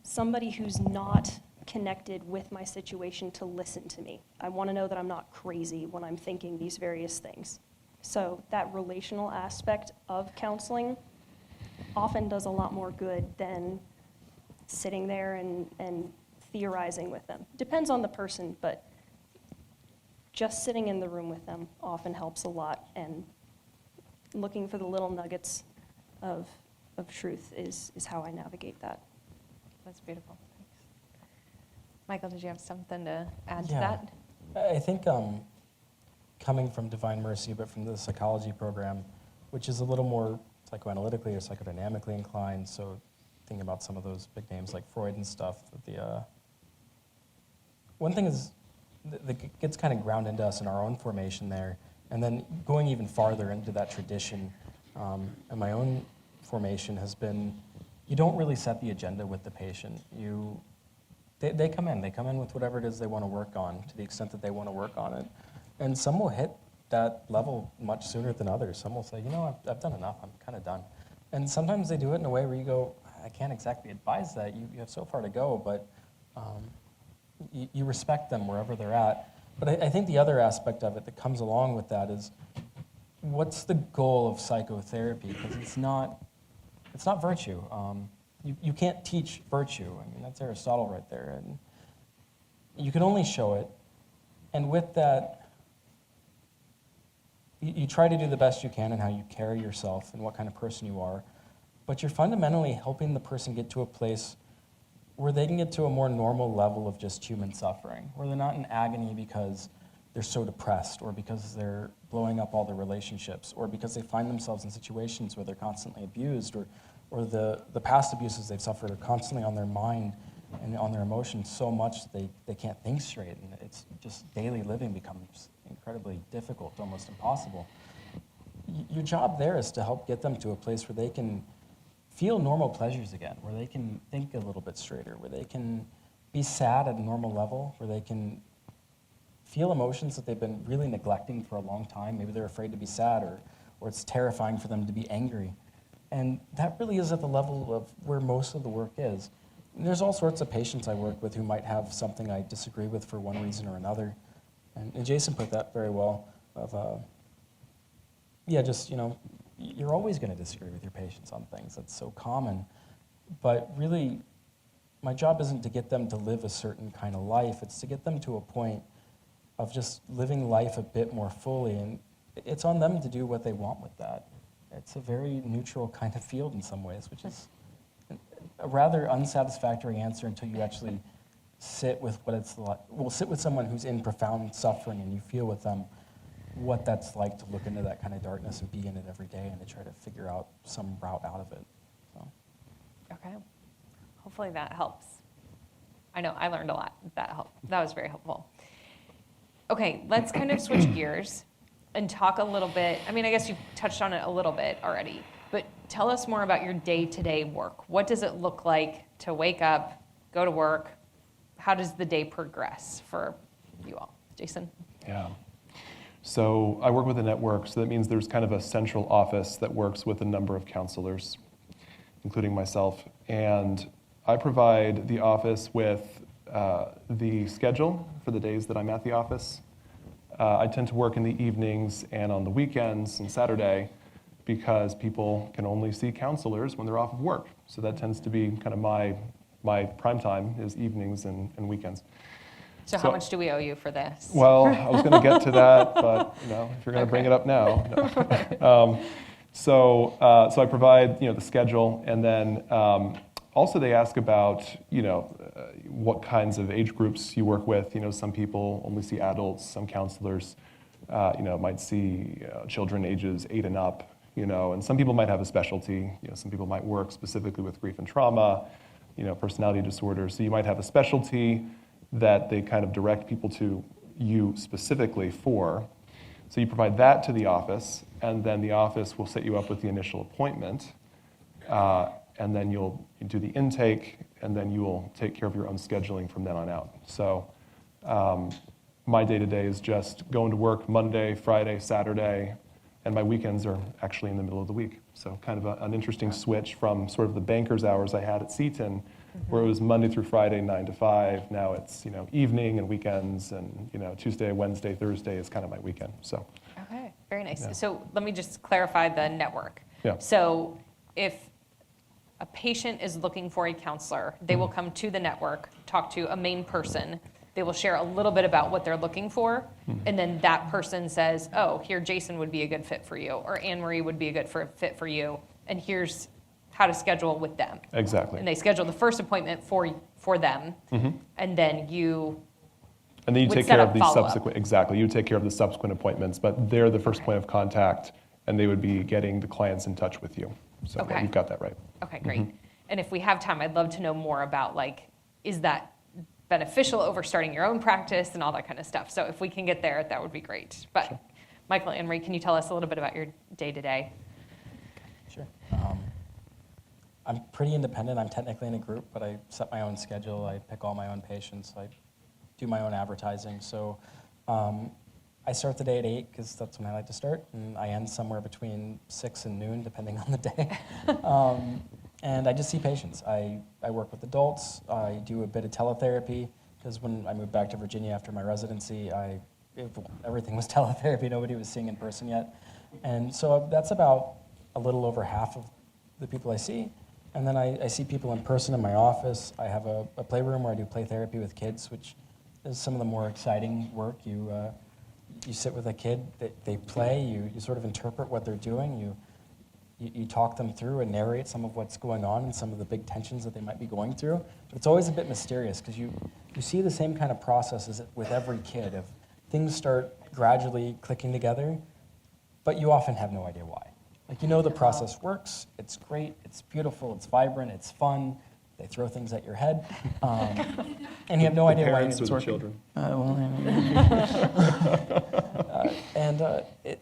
somebody who's not connected with my situation to listen to me. I want to know that I'm not crazy when I'm thinking these various things. So that relational aspect of counseling often does a lot more good than sitting there and theorizing with them. Depends on the person, but just sitting in the room with them often helps a lot, and looking for the little nuggets of truth is how I navigate that. That's beautiful. Thanks. Michael, did you have something to add to that? I think coming from Divine Mercy, but from the psychology program, which is a little more psychoanalytically or psychodynamically inclined, so thinking about some of those big names like Freud and stuff, one thing is that gets kind of ground into us in our own formation there, and then going even farther into that tradition, and my own formation has been, you don't really set the agenda with the patient. They come in with whatever it is they want to work on, to the extent that they want to work on it. And some will hit that level much sooner than others. Some will say, I've done enough, I'm kind of done. And sometimes they do it in a way where you go, I can't exactly advise that, you have so far to go, but you respect them wherever they're at. But I think the other aspect of it that comes along with that is, what's the goal of psychotherapy? Because it's not virtue. You can't teach virtue. I mean, that's Aristotle right there. And you can only show it. And with that, you try to do the best you can in how you carry yourself and what kind of person you are. But you're fundamentally helping the person get to a place where they can get to a more normal level of just human suffering, where they're not in agony because they're so depressed, or because they're blowing up all their relationships, or because they find themselves in situations where they're constantly abused, or the past abuses they've suffered are constantly on their mind and on their emotions so much they can't think straight, and it's just daily living becomes incredibly difficult, almost impossible. Your job there is to help get them to a place where they can feel normal pleasures again, where they can think a little bit straighter, where they can be sad at a normal level, where they can feel emotions that they've been really neglecting for a long time. Maybe they're afraid to be sad, or it's terrifying for them to be angry. And that really is at the level of where most of the work is. And there's all sorts of patients I work with who might have something I disagree with for one reason or another. And Jason put that very well of, just, you're always going to disagree with your patients on things. That's so common. But really, my job isn't to get them to live a certain kind of life. It's to get them to a point of just living life a bit more fully. And it's on them to do what they want with that. It's a very neutral kind of field in some ways, which is a rather unsatisfactory answer until you actually sit with what it's like. Well, sit with someone who's in profound suffering and you feel with them what that's like to look into that kind of darkness and be in it every day and to try to figure out some route out of it. So. Okay. Hopefully that helps. I know, I learned a lot. That was very helpful. Okay, let's kind of switch gears and talk a little bit. I mean, I guess you've touched on it a little bit already, but tell us more about your day-to-day work. What does it look like to wake up, go to work? How does the day progress for you all? Jason? Yeah. So I work with a network, so that means there's kind of a central office that works with a number of counselors, including myself. And I provide the office with the schedule for the days that I'm at the office. I tend to work in the evenings and on the weekends and Saturday because people can only see counselors when they're off of work. So that tends to be kind of my prime time is evenings and weekends. So how much do we owe you for this? Well, I was going to get to that, but if you're going to bring it up now. No. So I provide the schedule, and then also they ask about what kinds of age groups you work with. Some people only see adults. Some counselors might see children ages 8 and up. And some people might have a specialty. Some people might work specifically with grief and trauma, personality disorders. So you might have a specialty that they kind of direct people to you specifically for. So you provide that to the office, and then the office will set you up with the initial appointment, and then you'll do the intake, and then you will take care of your own scheduling from then on out. So my day-to-day is just going to work Monday, Friday, Saturday, and my weekends are actually in the middle of the week. So kind of an interesting switch from sort of the banker's hours I had at Seton, where it was Monday through Friday, 9 to 5. Now it's evening and weekends, and Tuesday, Wednesday, Thursday is kind of my weekend. So. Okay, very nice. Yeah. So let me just clarify the network. Yeah. So if a patient is looking for a counselor, they will come to the network, talk to a main person. They will share a little bit about what they're looking for, and then that person says, oh, here Jason would be a good fit for you, or Ann-Marie would be a good fit for you, and here's how to schedule with them. Exactly. And they schedule the first appointment for them, and then you And then you would take set care up of the follow-up. subsequent, exactly, you take care of the subsequent appointments, but they're the first point of contact, and they would be getting the clients in touch with you. So Okay. you've got that right. Okay, great. And if we have time, I'd love to know more about, is that beneficial over starting your own practice and all that kind of stuff. So if we can get there, that would be great. But Sure. Michael and Ann-Marie, can you tell us a little bit about your day-to-day? Sure. I'm pretty independent. I'm technically in a group, but I set my own schedule. I pick all my own patients. I do my own advertising. So I start the day at 8 because that's when I like to start, and I end somewhere between 6 and noon, depending on the day. And I just see patients. I work with adults. I do a bit of teletherapy because when I moved back to Virginia after my residency, everything was teletherapy. Nobody was seeing in person yet. And so that's about a little over half of the people I see. And then I see people in person in my office. I have a playroom where I do play therapy with kids, which is some of the more exciting work. You sit with a kid, they play, you sort of interpret what they're doing, you talk them through and narrate some of what's going on and some of the big tensions that they might be going through. But it's always a bit mysterious because you see the same kind of processes with every kid of things start gradually clicking together, but you often have no idea why. The process works, it's great, it's beautiful, it's vibrant, it's fun, they throw things at your head, and you have no idea why Parents it's or the working. children?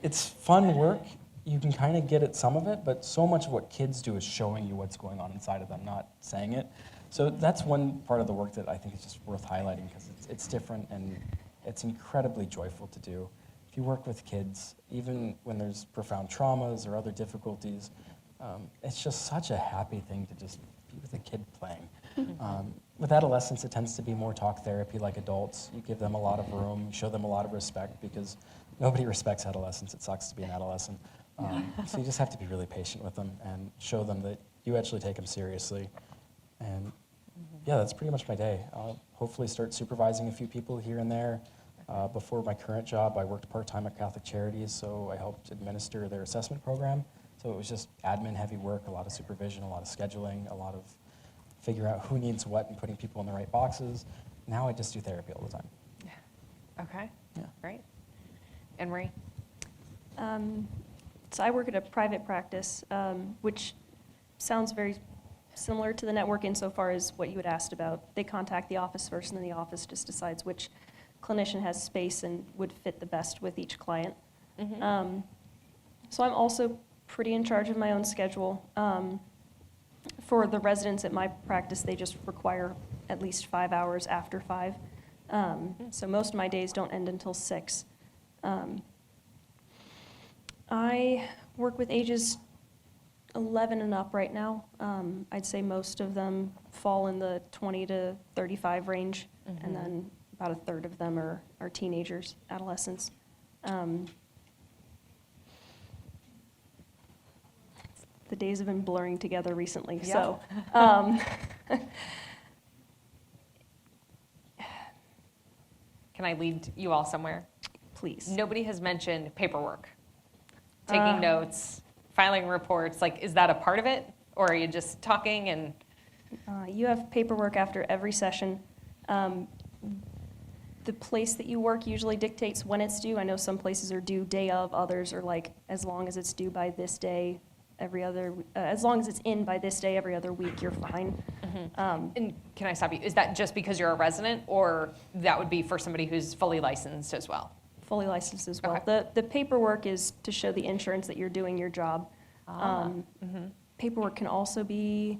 It's fun work. You can kind of get at some of it, but so much of what kids do is showing you what's going on inside of them, not saying it. So that's one part of the work that I think is just worth highlighting because it's different and it's incredibly joyful to do. If you work with kids, even when there's profound traumas or other difficulties, It's just such a happy thing to just be with a kid playing. With adolescents, it tends to be more talk therapy like adults. You give them a lot of room, you show them a lot of respect because nobody respects adolescents. It sucks to be an adolescent. So you just have to be really patient with them and show them that you actually take them seriously. And yeah, that's pretty much my day. I'll hopefully start supervising a few people here and there. Before my current job, I worked part-time at Catholic Charities, so I helped administer their assessment program. So it was just admin-heavy work, a lot of supervision, a lot of scheduling, a lot of figuring out who needs what and putting people in the right boxes. Now I just do therapy all the time. Okay. Yeah. Great. Ann-Marie? So I work at a private practice, which sounds very similar to the network insofar as what you had asked about. They contact the office first, and then the office just decides which clinician has space and would fit the best with each client. So I'm also pretty in charge of my own schedule. For the residents at my practice, they just require at least 5 hours after 5. So most of my days don't end until 6. I work with ages 11 and up right now. I'd say most of them fall in the 20 to 35 range, and then about a third of them are teenagers, adolescents. The days have been blurring together recently, Yeah. so. Can I lead you all somewhere? Please. Nobody has mentioned paperwork, taking notes, filing reports. Like, is that a part of it? Or are you just talking and? You have paperwork after every session. The place that you work usually dictates when it's due. I know some places are due day of, others are like, as long as it's due by this day, as long as it's in by this day every other week, you're fine. And can I stop you? Is that just because you're a resident, or that would be for somebody who's fully licensed as well? Fully licensed as well. Okay. The paperwork is to show the insurance that you're doing your job. Paperwork can also be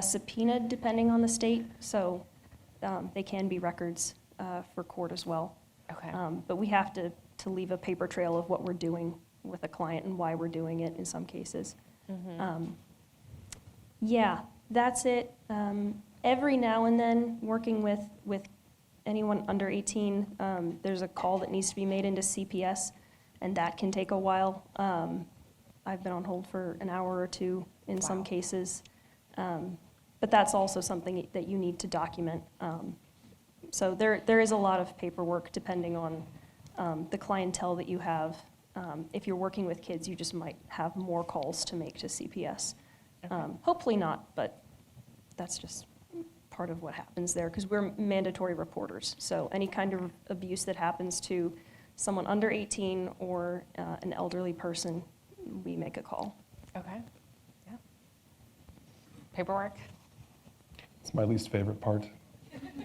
subpoenaed depending on the state, so they can be records for court as well. Okay. But we have to leave a paper trail of what we're doing with a client and why we're doing it in some cases. Yeah, that's it. Every now and then, working with anyone under 18, there's a call that needs to be made into CPS, and that can take a while. I've been on hold for an hour or two in some cases. But that's also something that you need to document. So there is a lot of paperwork depending on the clientele that you have. If you're working with kids, you just might have more calls to make to CPS. Hopefully not, but that's just part of what happens there, because we're mandatory reporters. So any kind of abuse that happens to someone under 18 or an elderly person, we make a call. Okay. Yeah. Paperwork? It's my least favorite part.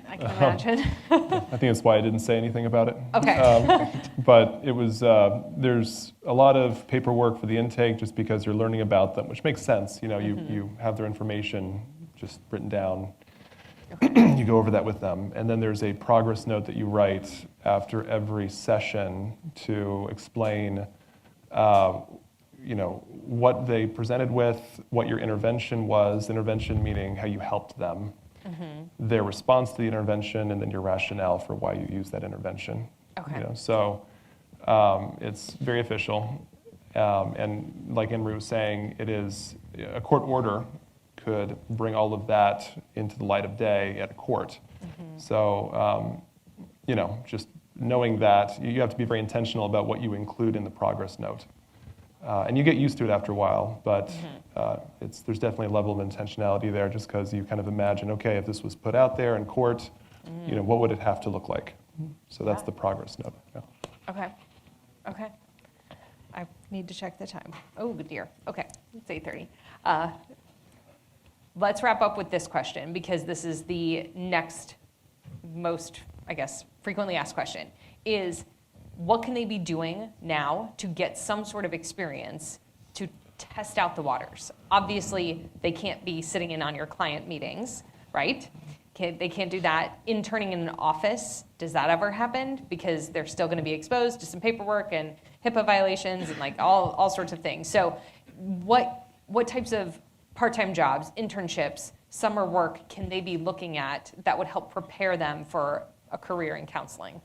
I can imagine. I think that's why I didn't say anything about it. Okay. But it was, there's a lot of paperwork for the intake just because you're learning about them, which makes sense. You know, you have their information just written down. You go over that with them. And then there's a progress note that you write after every session to explain, you know, what they presented with, what your intervention was, intervention meaning how you helped them, their response to the intervention, and then your rationale for why you use that intervention. Okay. You know, so it's very official. And like Ann-Marie was saying, it is a court order could bring all of that into the light of day at a court. So, you know, just knowing that, you have to be very intentional about what you include in the progress note. And you get used to it after a while, but there's definitely a level of intentionality there just because you kind of imagine, okay, if this was put out there in court, you know, what would it have to look like? So that's the progress note. Yeah. Okay. Okay. I need to check the time. Oh, dear. Okay. It's 8:30. Let's wrap up with this question because this is the next most, I guess, frequently asked question is, what can they be doing now to get some sort of experience to test out the waters? Obviously, they can't be sitting in on your client meetings, right? They can't do that. Interning in an office, does that ever happen? Because they're still going to be exposed to some paperwork and HIPAA violations and like all sorts of things. So what what types of part-time jobs, internships, summer work can they be looking at that would help prepare them for a career in counseling?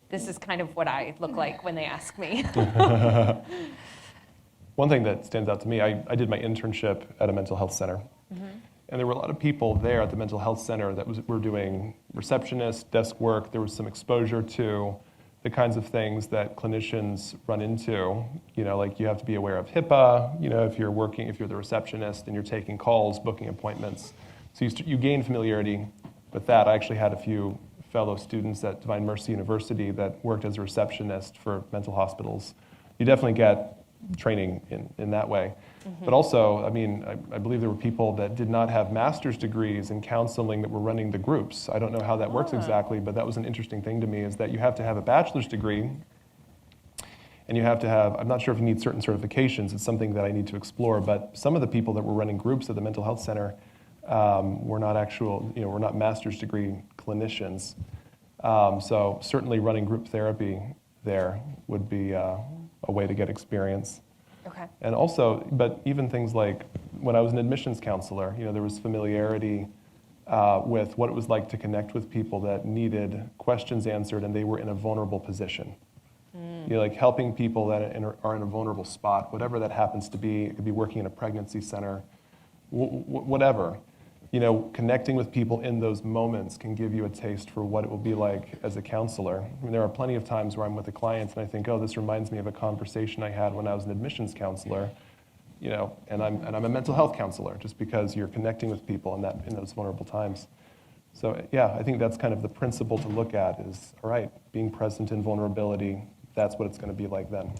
This is kind of what I look like when they ask me. One thing that stands out to me, I did my internship at a mental health center. And there were a lot of people there at the mental health center that were doing receptionist, desk work. There was some exposure to the kinds of things that clinicians run into. Like you have to be aware of HIPAA, if you're the receptionist and you're taking calls, booking appointments. So you gain familiarity with that. I actually had a few fellow students at Divine Mercy University that worked as a receptionist for mental hospitals. You definitely get training in that way. But also, I believe there were people that did not have master's degrees in counseling that were running the groups. I don't know how that works exactly, but that was an interesting thing to me, is that you have to have a bachelor's degree, and you have to have, I'm not sure if you need certain certifications, it's something that I need to explore, but some of the people that were running groups at the mental health center were not master's degree clinicians. So certainly running group therapy there would be a way to get experience. Okay. And also, but even things like when I was an admissions counselor, there was familiarity with what it was like to connect with people that needed questions answered and they were in a vulnerable position. Like helping people that are in a vulnerable spot, whatever that happens to be. It could be working in a pregnancy center, whatever. Connecting with people in those moments can give you a taste for what it will be like as a counselor. There are plenty of times where I'm with a client and I think, oh, this reminds me of a conversation I had when I was an admissions counselor, and I'm a mental health counselor, just because you're connecting with people in those vulnerable times. So yeah, I think that's kind of the principle to look at is, all right, being present in vulnerability, that's what it's going to be like then.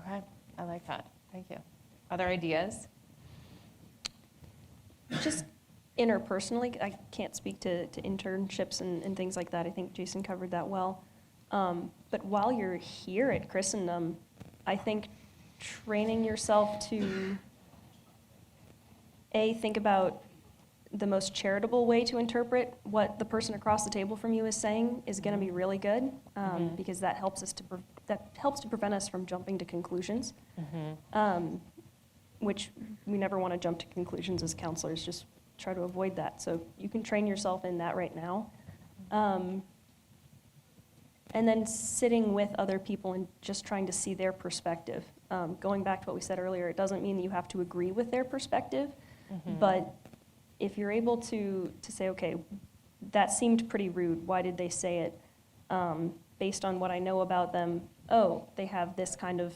Okay, I like that. Thank you. Other ideas? Just interpersonally, I can't speak to internships and things like that. I think Jason covered that well. But while you're here at Christendom, I think training yourself to, think about the most charitable way to interpret what the person across the table from you is saying is going to be really good, because that helps to prevent us from jumping to conclusions, which we never want to jump to conclusions as counselors. Just try to avoid that. So you can train yourself in that right now. And then sitting with other people and just trying to see their perspective. Going back to what we said earlier, it doesn't mean that you have to agree with their perspective, but if you're able to say, okay, that seemed pretty rude, why did they say it? Based on what I know about them, they have this kind of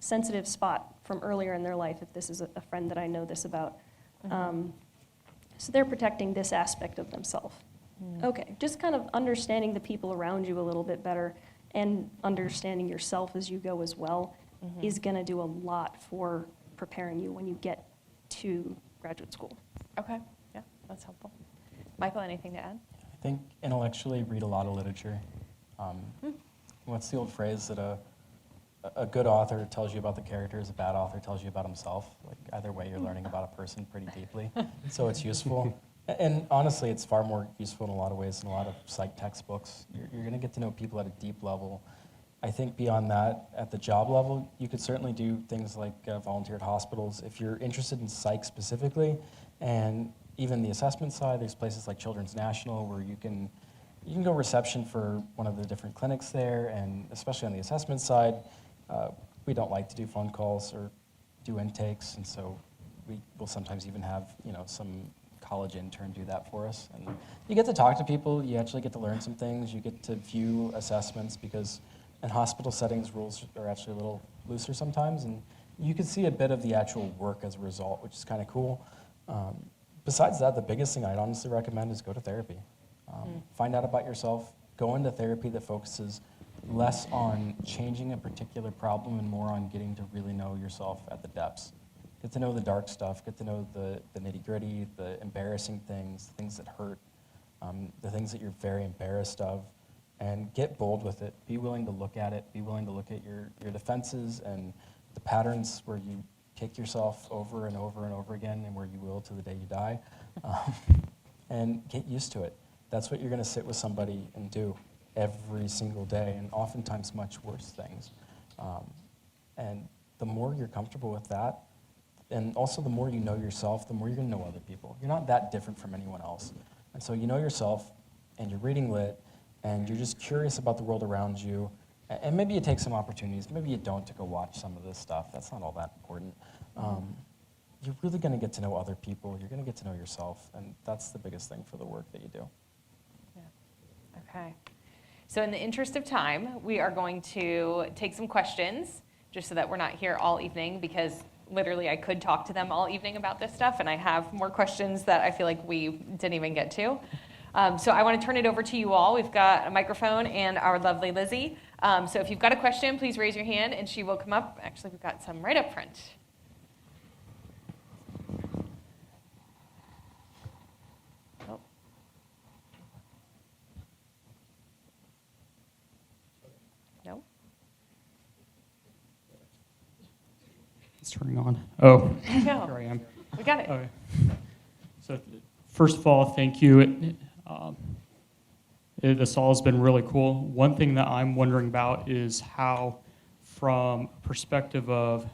sensitive spot from earlier in their life, if this is a friend that I know this about. So they're protecting this aspect of themselves. Okay, just kind of understanding the people around you a little bit better and understanding yourself as you go as well is going to do a lot for preparing you when you get to graduate school. Okay, yeah, that's helpful. Michael, anything to add? I think intellectually read a lot of literature. What's the old phrase that a good author tells you about the characters, a bad author tells you about himself? Like either way, you're learning about a person pretty deeply. So it's useful. And honestly, it's far more useful in a lot of ways than a lot of psych textbooks. You're going to get to know people at a deep level. I think beyond that, at the job level, you could certainly do things like volunteer at hospitals. If you're interested in psych specifically, and even the assessment side, there's places like Children's National where you can go reception for one of the different clinics there, and especially on the assessment side, we don't like to do phone calls or do intakes, and so we will sometimes even have some college intern do that for us. And you get to talk to people, you actually get to learn some things, you get to view assessments, because in hospital settings, rules are actually a little looser sometimes, and you can see a bit of the actual work as a result, which is kind of cool. Besides that, the biggest thing I'd honestly recommend is go to therapy. Find out about yourself, go into therapy that focuses less on changing a particular problem and more on getting to really know yourself at the depths. Get to know the dark stuff, get to know the nitty-gritty, the embarrassing things, the things that hurt, the things that you're very embarrassed of, and get bold with it. Be willing to look at it. Be willing to look at your defenses and the patterns where you kick yourself over and over and over again, and where you will to the day you die, and get used to it. That's what you're going to sit with somebody and do every single day, and oftentimes much worse things. And the more you're comfortable with that, and also the more you know yourself, the more you're going to know other people. You're not that different from anyone else. And so you know yourself, and you're reading lit, and you're just curious about the world around you. And maybe you take some opportunities. Maybe you don't to go watch some of this stuff. That's not all that important. You're really going to get to know other people. You're going to get to know yourself. And that's the biggest thing for the work that you do. Yeah. Okay. So in the interest of time, we are going to take some questions, just so that we're not here all evening, because literally I could talk to them all evening about this stuff, and I have more questions that I feel like we didn't even get to. So I want to turn it over to you all. We've got a microphone and our lovely Lizzie. So if you've got a question, please raise your hand, and she will come up. Actually, we've got some right up front. Oh. No? It's turning on. Oh, No. here I am. We got it. Okay. So first of all, thank you. This all has been really cool. One thing that I'm wondering about is how, from a perspective of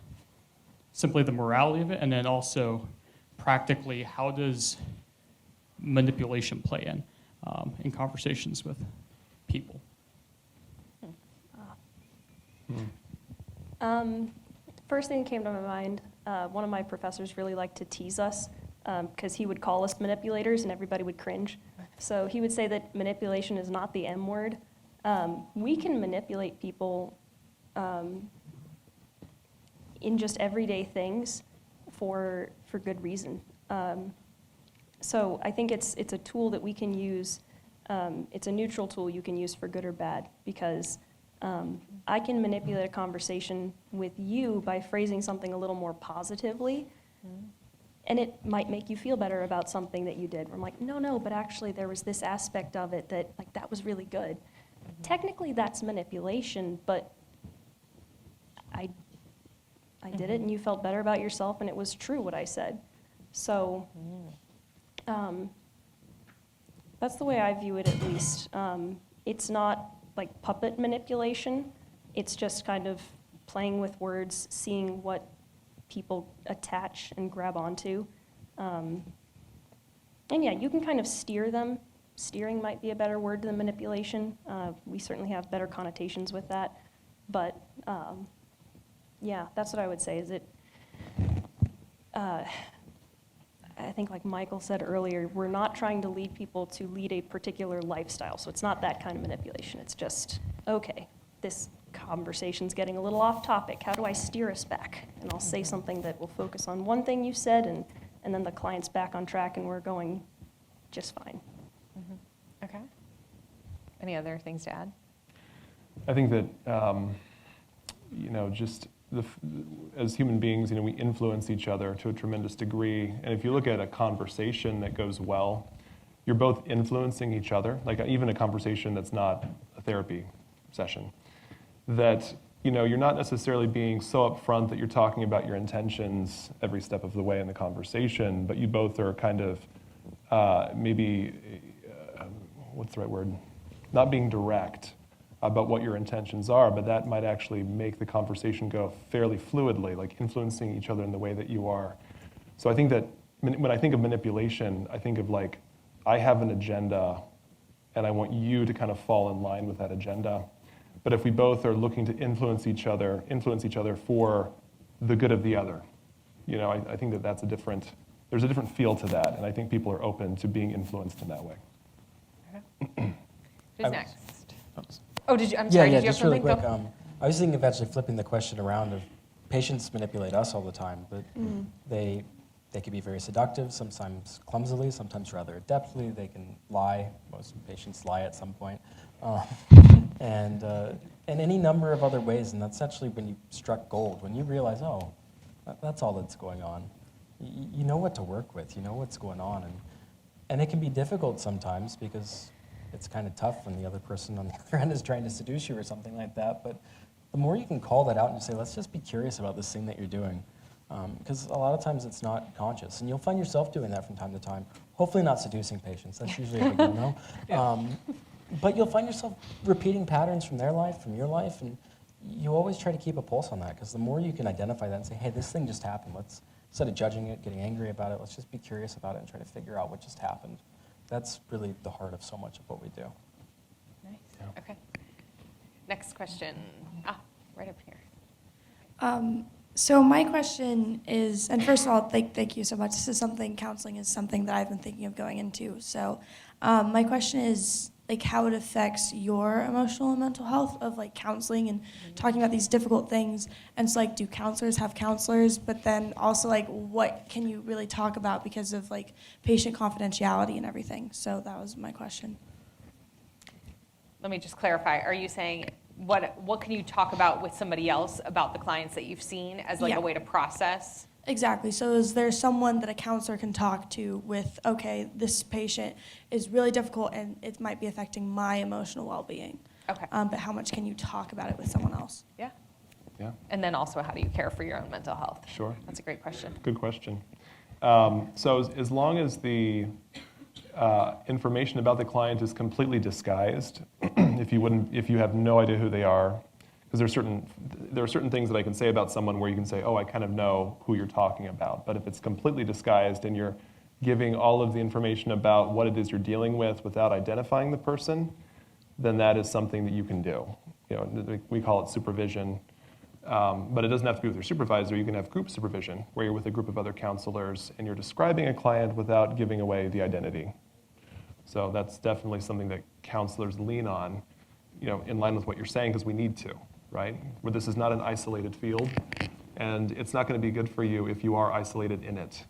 simply the morality of it, and then also practically, how does manipulation play in conversations with people? First thing that came to my mind, one of my professors really liked to tease us because he would call us manipulators and everybody would cringe. So he would say that manipulation is not the M word. We can manipulate people in just everyday things for good reason. So I think it's a tool that we can use. It's a neutral tool you can use for good or bad, because I can manipulate a conversation with you by phrasing something a little more positively, and it might make you feel better about something that you did. I'm like, no, but actually there was this aspect of it that was really good. Technically that's manipulation, but I did it and you felt better about yourself and it was true what I said. So that's the way I view it, at least. It's not like puppet manipulation. It's just kind of playing with words, seeing what people attach and grab onto. And yeah, you can kind of steer them. Steering might be a better word than manipulation. We certainly have better connotations with that. But yeah, that's what I would say, is it, I think like Michael said earlier, we're not trying to lead people to lead a particular lifestyle. So it's not that kind of manipulation. It's just, okay, this conversation's getting a little off topic. How do I steer us back? And I'll say something that will focus on one thing you said, and then the client's back on track and we're going just fine. Okay. Any other things to add? I think that, just as human beings, we influence each other to a tremendous degree. And if you look at a conversation that goes well, you're both influencing each other, like even a conversation that's not a therapy session, that you're not necessarily being so upfront that you're talking about your intentions every step of the way in the conversation, but you both are kind of what's the right word? Not being direct about what your intentions are, but that might actually make the conversation go fairly fluidly, like influencing each other in the way that you are. So I think that when I think of manipulation, I think of like, I have an agenda and I want you to kind of fall in line with that agenda. But if we both are looking to influence each other for the good of the other, I think that there's a different feel to that, and I think people are open to being influenced in that way. Okay. Who's next? Oh, did you? I'm sorry. Yeah, did you have just really something? quick. I was thinking of actually flipping the question around of patients manipulate us all the time, but they can be very seductive, sometimes clumsily, sometimes rather adeptly. They can lie. Most patients lie at some point. And any number of other ways, and that's actually when you struck gold, when you realize, oh, that's all that's going on. You know what to work with, you know what's going on, and it can be difficult sometimes because it's kind of tough when the other person on the other end is trying to seduce you or something like that, but the more you can call that out and say, let's just be curious about this thing that you're doing, because a lot of times it's not conscious, and you'll find yourself doing that from time to time. Hopefully not seducing patients, that's usually a big no-no. But you'll find yourself repeating patterns from their life, from your life, and you always try to keep a pulse on that, because the more you can identify that and say, hey, this thing just happened, let's, instead of judging it, getting angry about it, let's just be curious about it and try to figure out what just happened. That's really the heart of so much of what we do. Nice. Yeah. Okay. Next question. Right up here. So my question is, and first of all, thank you so much. This is something, counseling is something that I've been thinking of going into. So my question is, like, how it affects your emotional and mental health of, like, counseling and talking about these difficult things. And so, like, do counselors have counselors? But then also, like, what can you really talk about because of, like, patient confidentiality and everything? So that was my question. Let me just clarify. Are you saying what can you talk about with somebody else about the clients that you've seen as like Yeah. a way to process? Exactly. So is there someone that a counselor can talk to with, okay, this patient is really difficult and it might be affecting my emotional well-being. Okay. But how much can you talk about it with someone else? Yeah. Yeah, And then also, how do you care for your own mental health? sure. That's a great question. Good question. So as long as the information about the client is completely disguised, if you have no idea who they are, because there are certain things that I can say about someone where you can say, oh, I kind of know who you're talking about. But if it's completely disguised and you're giving all of the information about what it is you're dealing with without identifying the person, then that is something that you can do. You know, we call it supervision. But it doesn't have to be with your supervisor. You can have group supervision, where you're with a group of other counselors and you're describing a client without giving away the identity. So that's definitely something that counselors lean on, you know, in line with what you're saying, because we need to, right? Where this is not an isolated field, and it's not going to be good for you if you are isolated in it.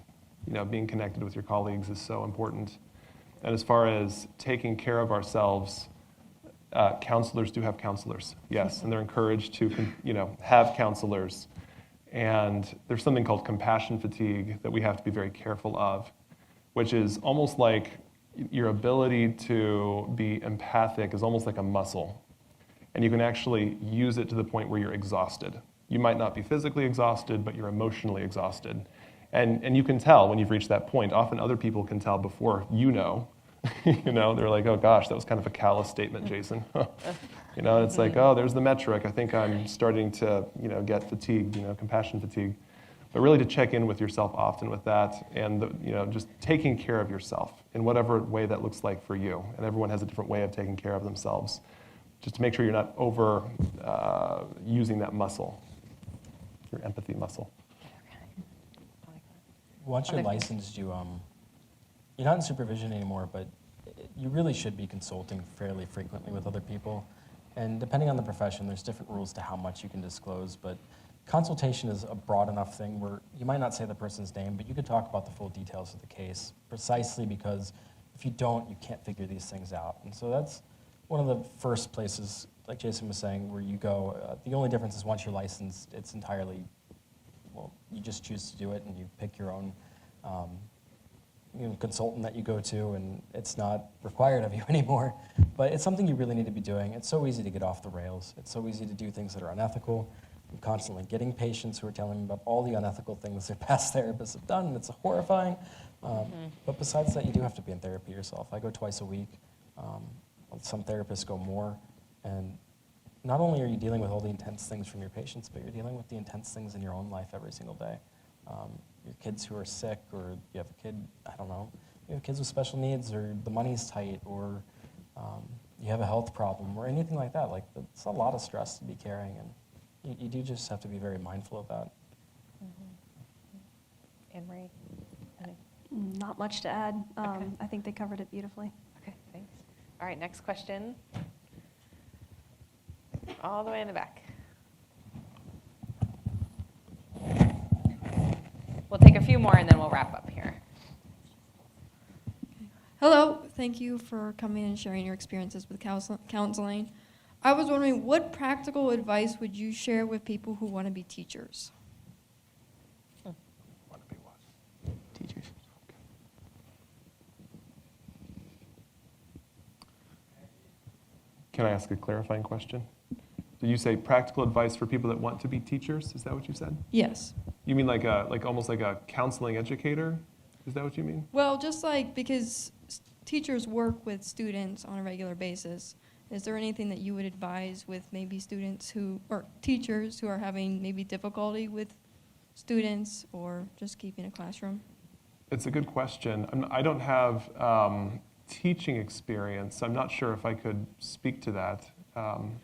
You know, being connected with your colleagues is so important. And as far as taking care of ourselves, counselors do have counselors, yes, and they're encouraged to, you know, have counselors. And there's something called compassion fatigue that we have to be very careful of, which is almost like your ability to be empathic is almost like a muscle. And you can actually use it to the point where you're exhausted. You might not be physically exhausted, but you're emotionally exhausted. And you can tell when you've reached that point. Often other people can tell before you know. You know, they're like, oh gosh, that was kind of a callous statement, Jason. You know, and it's like, oh, there's the metric. I think I'm starting to, you know, get fatigued, you know, compassion fatigue. But really to check in with yourself often with that, and, you know, just taking care of yourself in whatever way that looks like for you. And everyone has a different way of taking care of themselves. Just to make sure you're not over using that muscle, your empathy muscle. Once you're Other things? licensed, you're not in supervision anymore, but you really should be consulting fairly frequently with other people. And depending on the profession, there's different rules to how much you can disclose, but consultation is a broad enough thing where you might not say the person's name, but you could talk about the full details of the case, precisely because if you don't, you can't figure these things out. And so that's one of the first places, like Jason was saying, where you go. The only difference is once you're licensed, it's entirely, well, you just choose to do it and you pick your own consultant that you go to, and it's not required of you anymore. But it's something you really need to be doing. It's so easy to get off the rails. It's so easy to do things that are unethical. I'm constantly getting patients who are telling me about all the unethical things their past therapists have done, and it's horrifying. But besides that, you do have to be in therapy yourself. I go twice a week. Some therapists go more. And not only are you dealing with all the intense things from your patients, but you're dealing with the intense things in your own life every single day. Your kids who are sick, or you have a kid, I don't know, you have kids with special needs, or the money's tight, or you have a health problem, or anything like that. Like, it's a lot of stress to be carrying, and you do just have to be very mindful of that. Ann-Marie? Not much to add. Okay. I think they covered it beautifully. Okay, thanks. All right, next question. All the way in the back. We'll take a few more and then we'll wrap up here. Hello, thank you for coming and sharing your experiences with counseling. I was wondering, what practical advice would you share with people who want to be teachers? Want to be what? Teachers. Can I ask a clarifying question? Did you say practical advice for people that want to be teachers? Is that what you said? Yes. You mean like almost like a counseling educator? Is that what you mean? Well, just like because teachers work with students on a regular basis, Is there anything that you would advise with maybe students or teachers who are having maybe difficulty with students or just keeping a classroom? It's a good question. I don't have teaching experience. I'm not sure if I could speak to that. I'm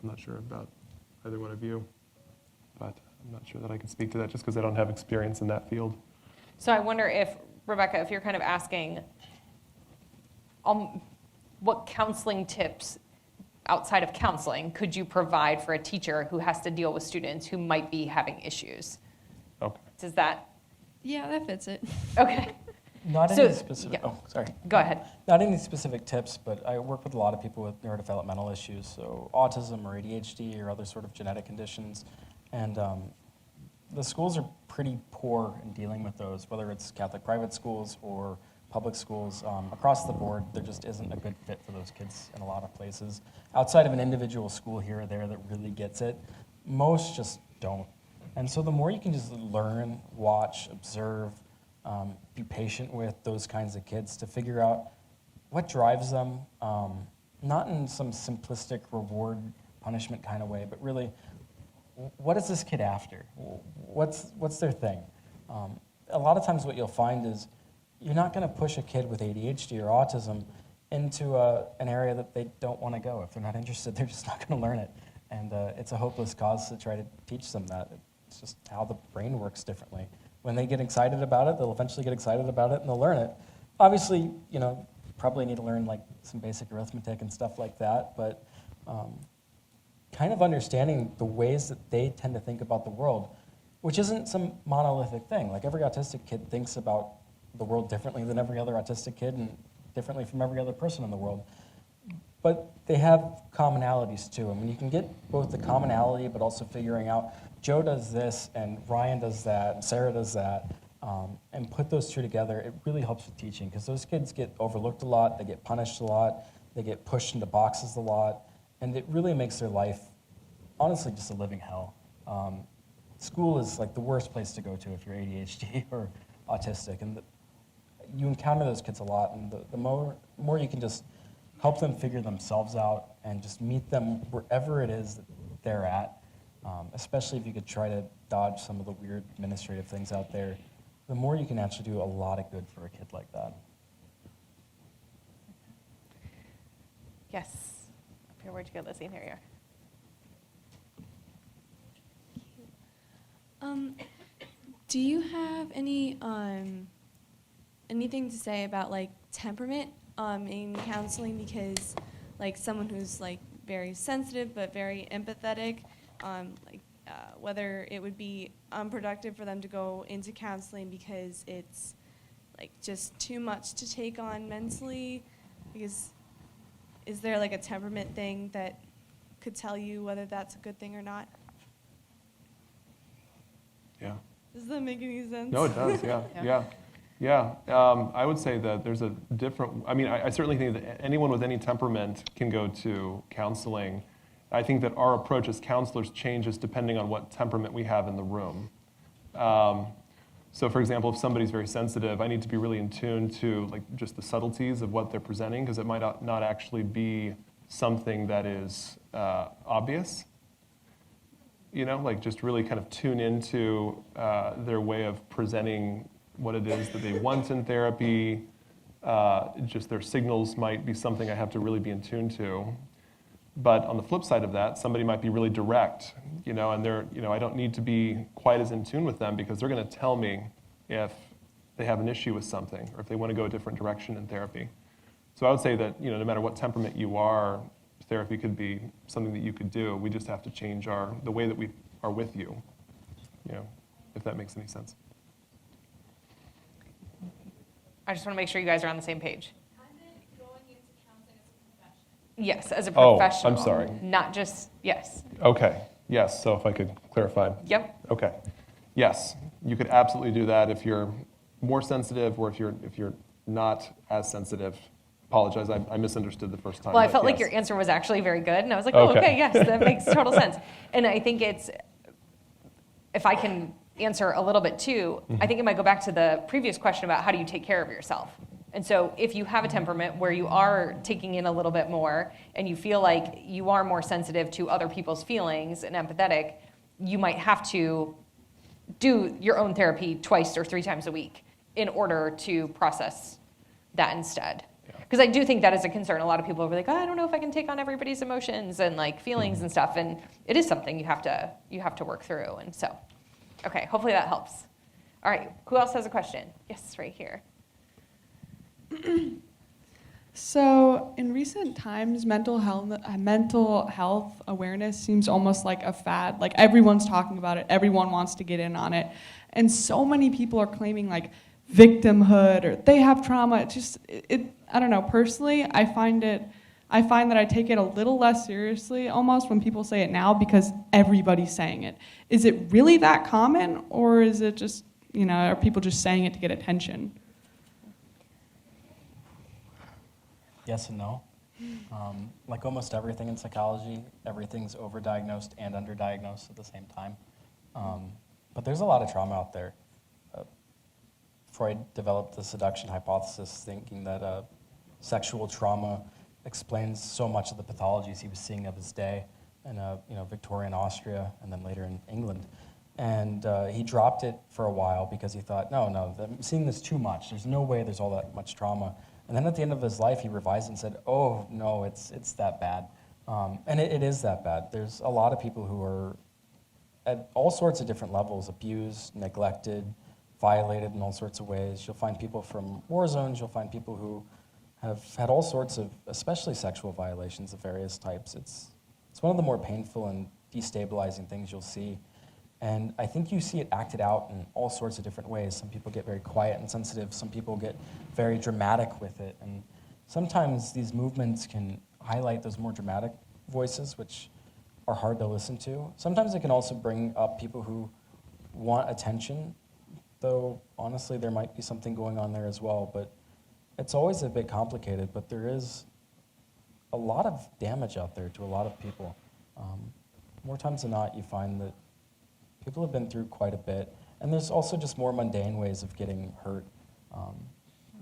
not sure about either one of you, but I'm not sure that I can speak to that just because I don't have experience in that field. So I wonder if, Rebecca, if you're kind of asking what counseling tips outside of counseling could you provide for a teacher who has to deal with students who might be having issues? Okay. Does that, Yeah, that fits it. okay, Not So- any specific. yeah. Oh, sorry. go ahead. Not any specific tips, but I work with a lot of people with neurodevelopmental issues, so autism or ADHD or other sort of genetic conditions, and the schools are pretty poor in dealing with those, whether it's Catholic private schools or public schools. Across the board, there just isn't a good fit for those kids in a lot of places. Outside of an individual school here or there that really gets it, most just don't. And so the more you can just learn, watch, observe, be patient with those kinds of kids to figure out what drives them, not in some simplistic reward punishment kind of way, but really, what is this kid after? What's their thing? A lot of times what you'll find is you're not going to push a kid with ADHD or autism into an area that they don't want to go. If they're not interested, they're just not going to learn it. And it's a hopeless cause to try to teach them that. It's just how the brain works differently. When they get excited about it, they'll eventually get excited about it and they'll learn it. Obviously, probably need to learn like some basic arithmetic and stuff like that, but kind of understanding the ways that they tend to think about the world, which isn't some monolithic thing. Like every autistic kid thinks about the world differently than every other autistic kid and differently from every other person in the world. But they have commonalities too. I mean, you can get both the commonality, but also figuring out Joe does this and Ryan does that and Sarah does that, and put those two together. It really helps with teaching because those kids get overlooked a lot, they get punished a lot, they get pushed into boxes a lot, and it really makes their life, honestly, just a living hell. School is like the worst place to go to if you're ADHD or autistic, and you encounter those kids a lot, and the more you can just help them figure themselves out and just meet them wherever it is that they're at, especially if you could try to dodge some of the weird administrative things out there, the more you can actually do a lot of good for a kid like that. Yes. Up here, where'd you go, Lizzie? There you are. Do you have any anything to say about like temperament in counseling? Because like someone who's like very sensitive but very empathetic, whether it would be unproductive for them to go into counseling because it's like just too much to take on mentally. Because is there like a temperament thing that could tell you whether that's a good thing or not? Yeah. Does that make any sense? No, it does, yeah, Yeah. yeah. I would say that there's a different, I certainly think that anyone with any temperament can go to counseling. I think that our approach as counselors changes depending on what temperament we have in the room. So for example, if somebody's very sensitive, I need to be really in tune to like just the subtleties of what they're presenting, because it might not actually be something that is obvious. Like just really kind of tune into their way of presenting what it is that they want in therapy. Just their signals might be something I have to really be in tune to. But on the flip side of that, somebody might be really direct, and they're, I don't need to be quite as in tune with them because they're going to tell me if they have an issue with something or if they want to go a different direction in therapy. So I would say that, no matter what temperament you are, therapy could be something that you could do. We just have to change the way that we are with you, if that makes any sense. I just want to make sure you guys are on the same page. Yes, as a Oh, professional. I'm sorry. Not just, yes. Okay, yes, so if I could clarify. Yep. Okay, yes, you could absolutely do that if you're more sensitive or if you're not as sensitive. Apologize, I misunderstood the first time. Well, I but felt like yes. your answer was actually very good, and I was like, oh, Okay. okay, yes, that makes total sense. And I think if I can answer a little bit too, I think it might go back to the previous question about how do you take care of yourself. And so if you have a temperament where you are taking in a little bit more and you feel like you are more sensitive to other people's feelings and empathetic, you might have to do your own therapy 2 or 3 times a week in order to process that instead. Because I do think that is a concern. A lot of people are like, oh, I don't know if I can take on everybody's emotions and like feelings and stuff. And it is something you have to work through. And so, okay, hopefully that helps. All right, who else has a question? Yes, right here. So, in recent times, mental health awareness seems almost like a fad. Like everyone's talking about it, everyone wants to get in on it, and so many people are claiming like victimhood or they have trauma. It's just, I don't know. Personally, I find that I take it a little less seriously almost when people say it now because everybody's saying it. Is it really that common, or is it just, are people just saying it to get attention? Yes and no. Like almost everything in psychology, everything's overdiagnosed and underdiagnosed at the same time. But there's a lot of trauma out there. Freud developed the seduction hypothesis, thinking that sexual trauma explains so much of the pathologies he was seeing of his day in Victorian Austria and then later in England. And he dropped it for a while because he thought, no, I'm seeing this too much. There's no way there's all that much trauma. And then at the end of his life, he revised and said, oh, no, it's that bad. And it is that bad. There's a lot of people who are at all sorts of different levels, abused, neglected, violated in all sorts of ways. You'll find people from war zones. You'll find people who have had all sorts of, especially sexual violations of various types. It's one of the more painful and destabilizing things you'll see. And I think you see it acted out in all sorts of different ways. Some people get very quiet and sensitive. Some people get very dramatic with it. And sometimes these movements can highlight those more dramatic voices, which are hard to listen to. Sometimes it can also bring up people who want attention, though honestly there might be something going on there as well. But it's always a bit complicated, but there is a lot of damage out there to a lot of people. More times than not, you find that people have been through quite a bit, and there's also just more mundane ways of getting hurt.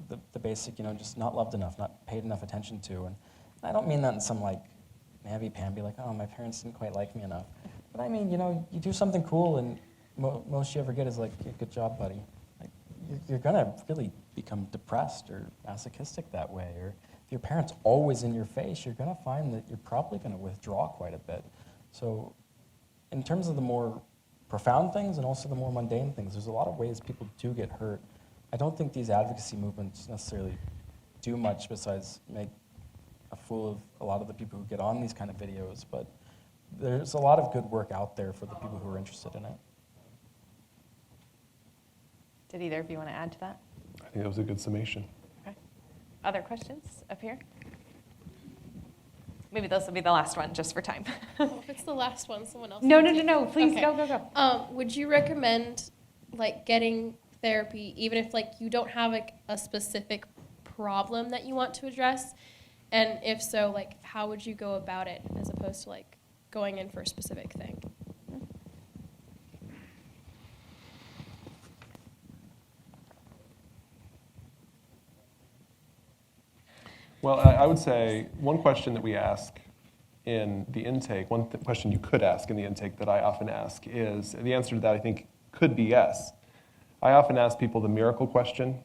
The basic, just not loved enough, not paid enough attention to. And I don't mean that in some like namby-pamby, like, oh, my parents didn't quite like me enough. But I mean, you do something cool, and most you ever get is like, good job, buddy. Like, you're gonna really become depressed or masochistic that way. Or if your parents always in your face, you're gonna find that you're probably gonna withdraw quite a bit. So in terms of the more profound things and also the more mundane things, there's a lot of ways people do get hurt. I don't think these advocacy movements necessarily do much besides make a fool of a lot of the people who get on these kind of videos, but there's a lot of good work out there for the people who are interested in it. Did either of you want to add to that? I think that was a good summation. Okay. Other questions up here? Maybe this will be the last one, just for time. Well, if it's the last one, someone else. No. Please, Okay. go. Would you recommend getting therapy, even if you don't have a specific problem that you want to address? And if so, how would you go about it as opposed to going in for a specific thing? Well, I would say one question that we ask in the intake, question you could ask in the intake that I often ask is, the answer to that I think could be yes. I often ask people the miracle question,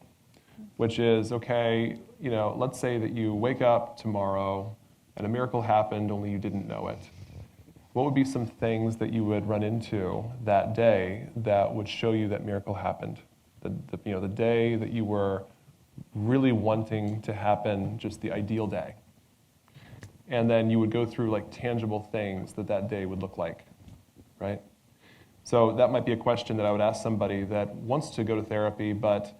which is, okay, let's say that you wake up tomorrow and a miracle happened, only you didn't know it. What would be some things that you would run into that day that would show you that miracle happened? The day that you were really wanting to happen, just the ideal day. And then you would go through tangible things that day would look like, right? So that might be a question that I would ask somebody that wants to go to therapy, but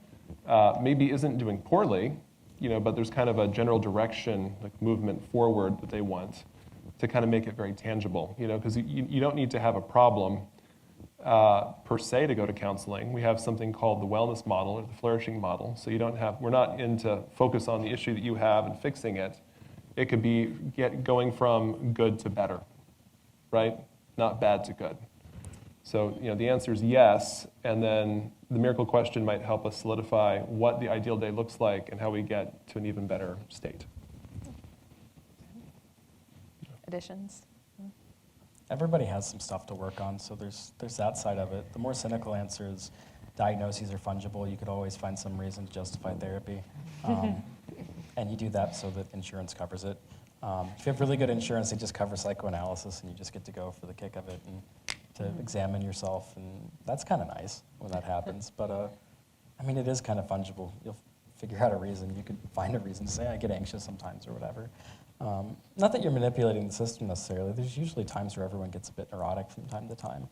maybe isn't doing poorly, but there's kind of a general direction, movement forward that they want to kind of make it very tangible, because you don't need to have a problem per se to go to counseling. We have something called the wellness model or the flourishing model. So we're not into focus on the issue that you have and fixing it. It could be going from good to better, right? Not bad to good. So, the answer is yes, and then the miracle question might help us solidify what the ideal day looks like and how we get to an even better state. Additions? Everybody has some stuff to work on, so there's that side of it. The more cynical answer is diagnoses are fungible. You could always find some reason to justify therapy. And you do that so that insurance covers it. If you have really good insurance, they just cover psychoanalysis, and you just get to go for the kick of it and to examine yourself, and that's kind of nice when that happens. But it is kind of fungible. You'll figure out a reason. You could find a reason to say, I get anxious sometimes or whatever. Not that you're manipulating the system necessarily. There's usually times where everyone gets a bit neurotic from time to time.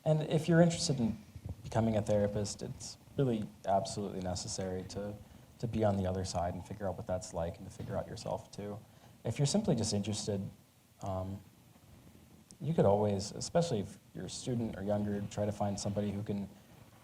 And if you're interested in becoming a therapist, it's really absolutely necessary to be on the other side and figure out what that's like and to figure out yourself too. If you're simply just interested, you could always, especially if you're a student or younger, try to find somebody who can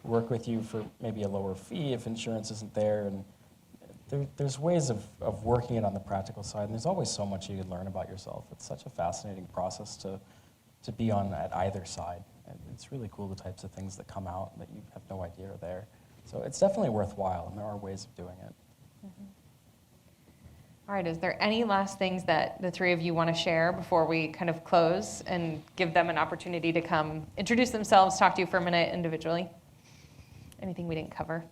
work with you for maybe a lower fee if insurance isn't there. And there's ways of working it on the practical side, and there's always so much you can learn about yourself. It's such a fascinating process to be on at either side. And it's really cool, the types of things that come out that you have no idea are there. So it's definitely worthwhile, and there are ways of doing it. Mm-hmm. All right, is there any last things that the three of you want to share before we kind of close and give them an opportunity to come introduce themselves, talk to you for a minute individually? Anything we didn't cover?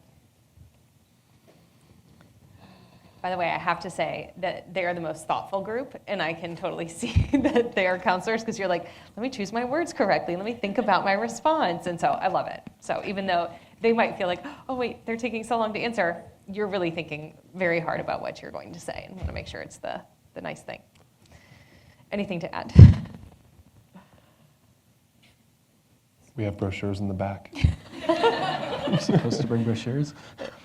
By the way, I have to say that they are the most thoughtful group, and I can totally see that they are counselors, because you're like, let me choose my words correctly, let me think about my response, and so I love it. So even though they might feel like, oh wait, they're taking so long to answer, you're really thinking very hard about what you're going to say and want to make sure it's the nice thing. Anything to add? We have brochures in the back. You're supposed to bring brochures?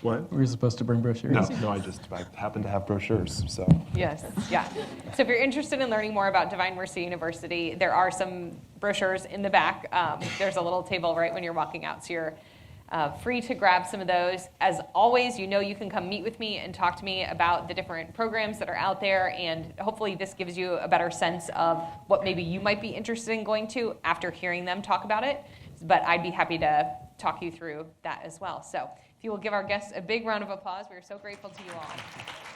What? Were you supposed to bring brochures? No, I happen to have brochures, so. Yes, yeah. So if you're interested in learning more about Divine Mercy University, there are some brochures in the back. There's a little table right when you're walking out, so you're free to grab some of those. As always, you can come meet with me and talk to me about the different programs that are out there, and hopefully this gives you a better sense of what maybe you might be interested in going to after hearing them talk about it. But I'd be happy to talk you through that as well. So if you will give our guests a big round of applause, we are so grateful to you all.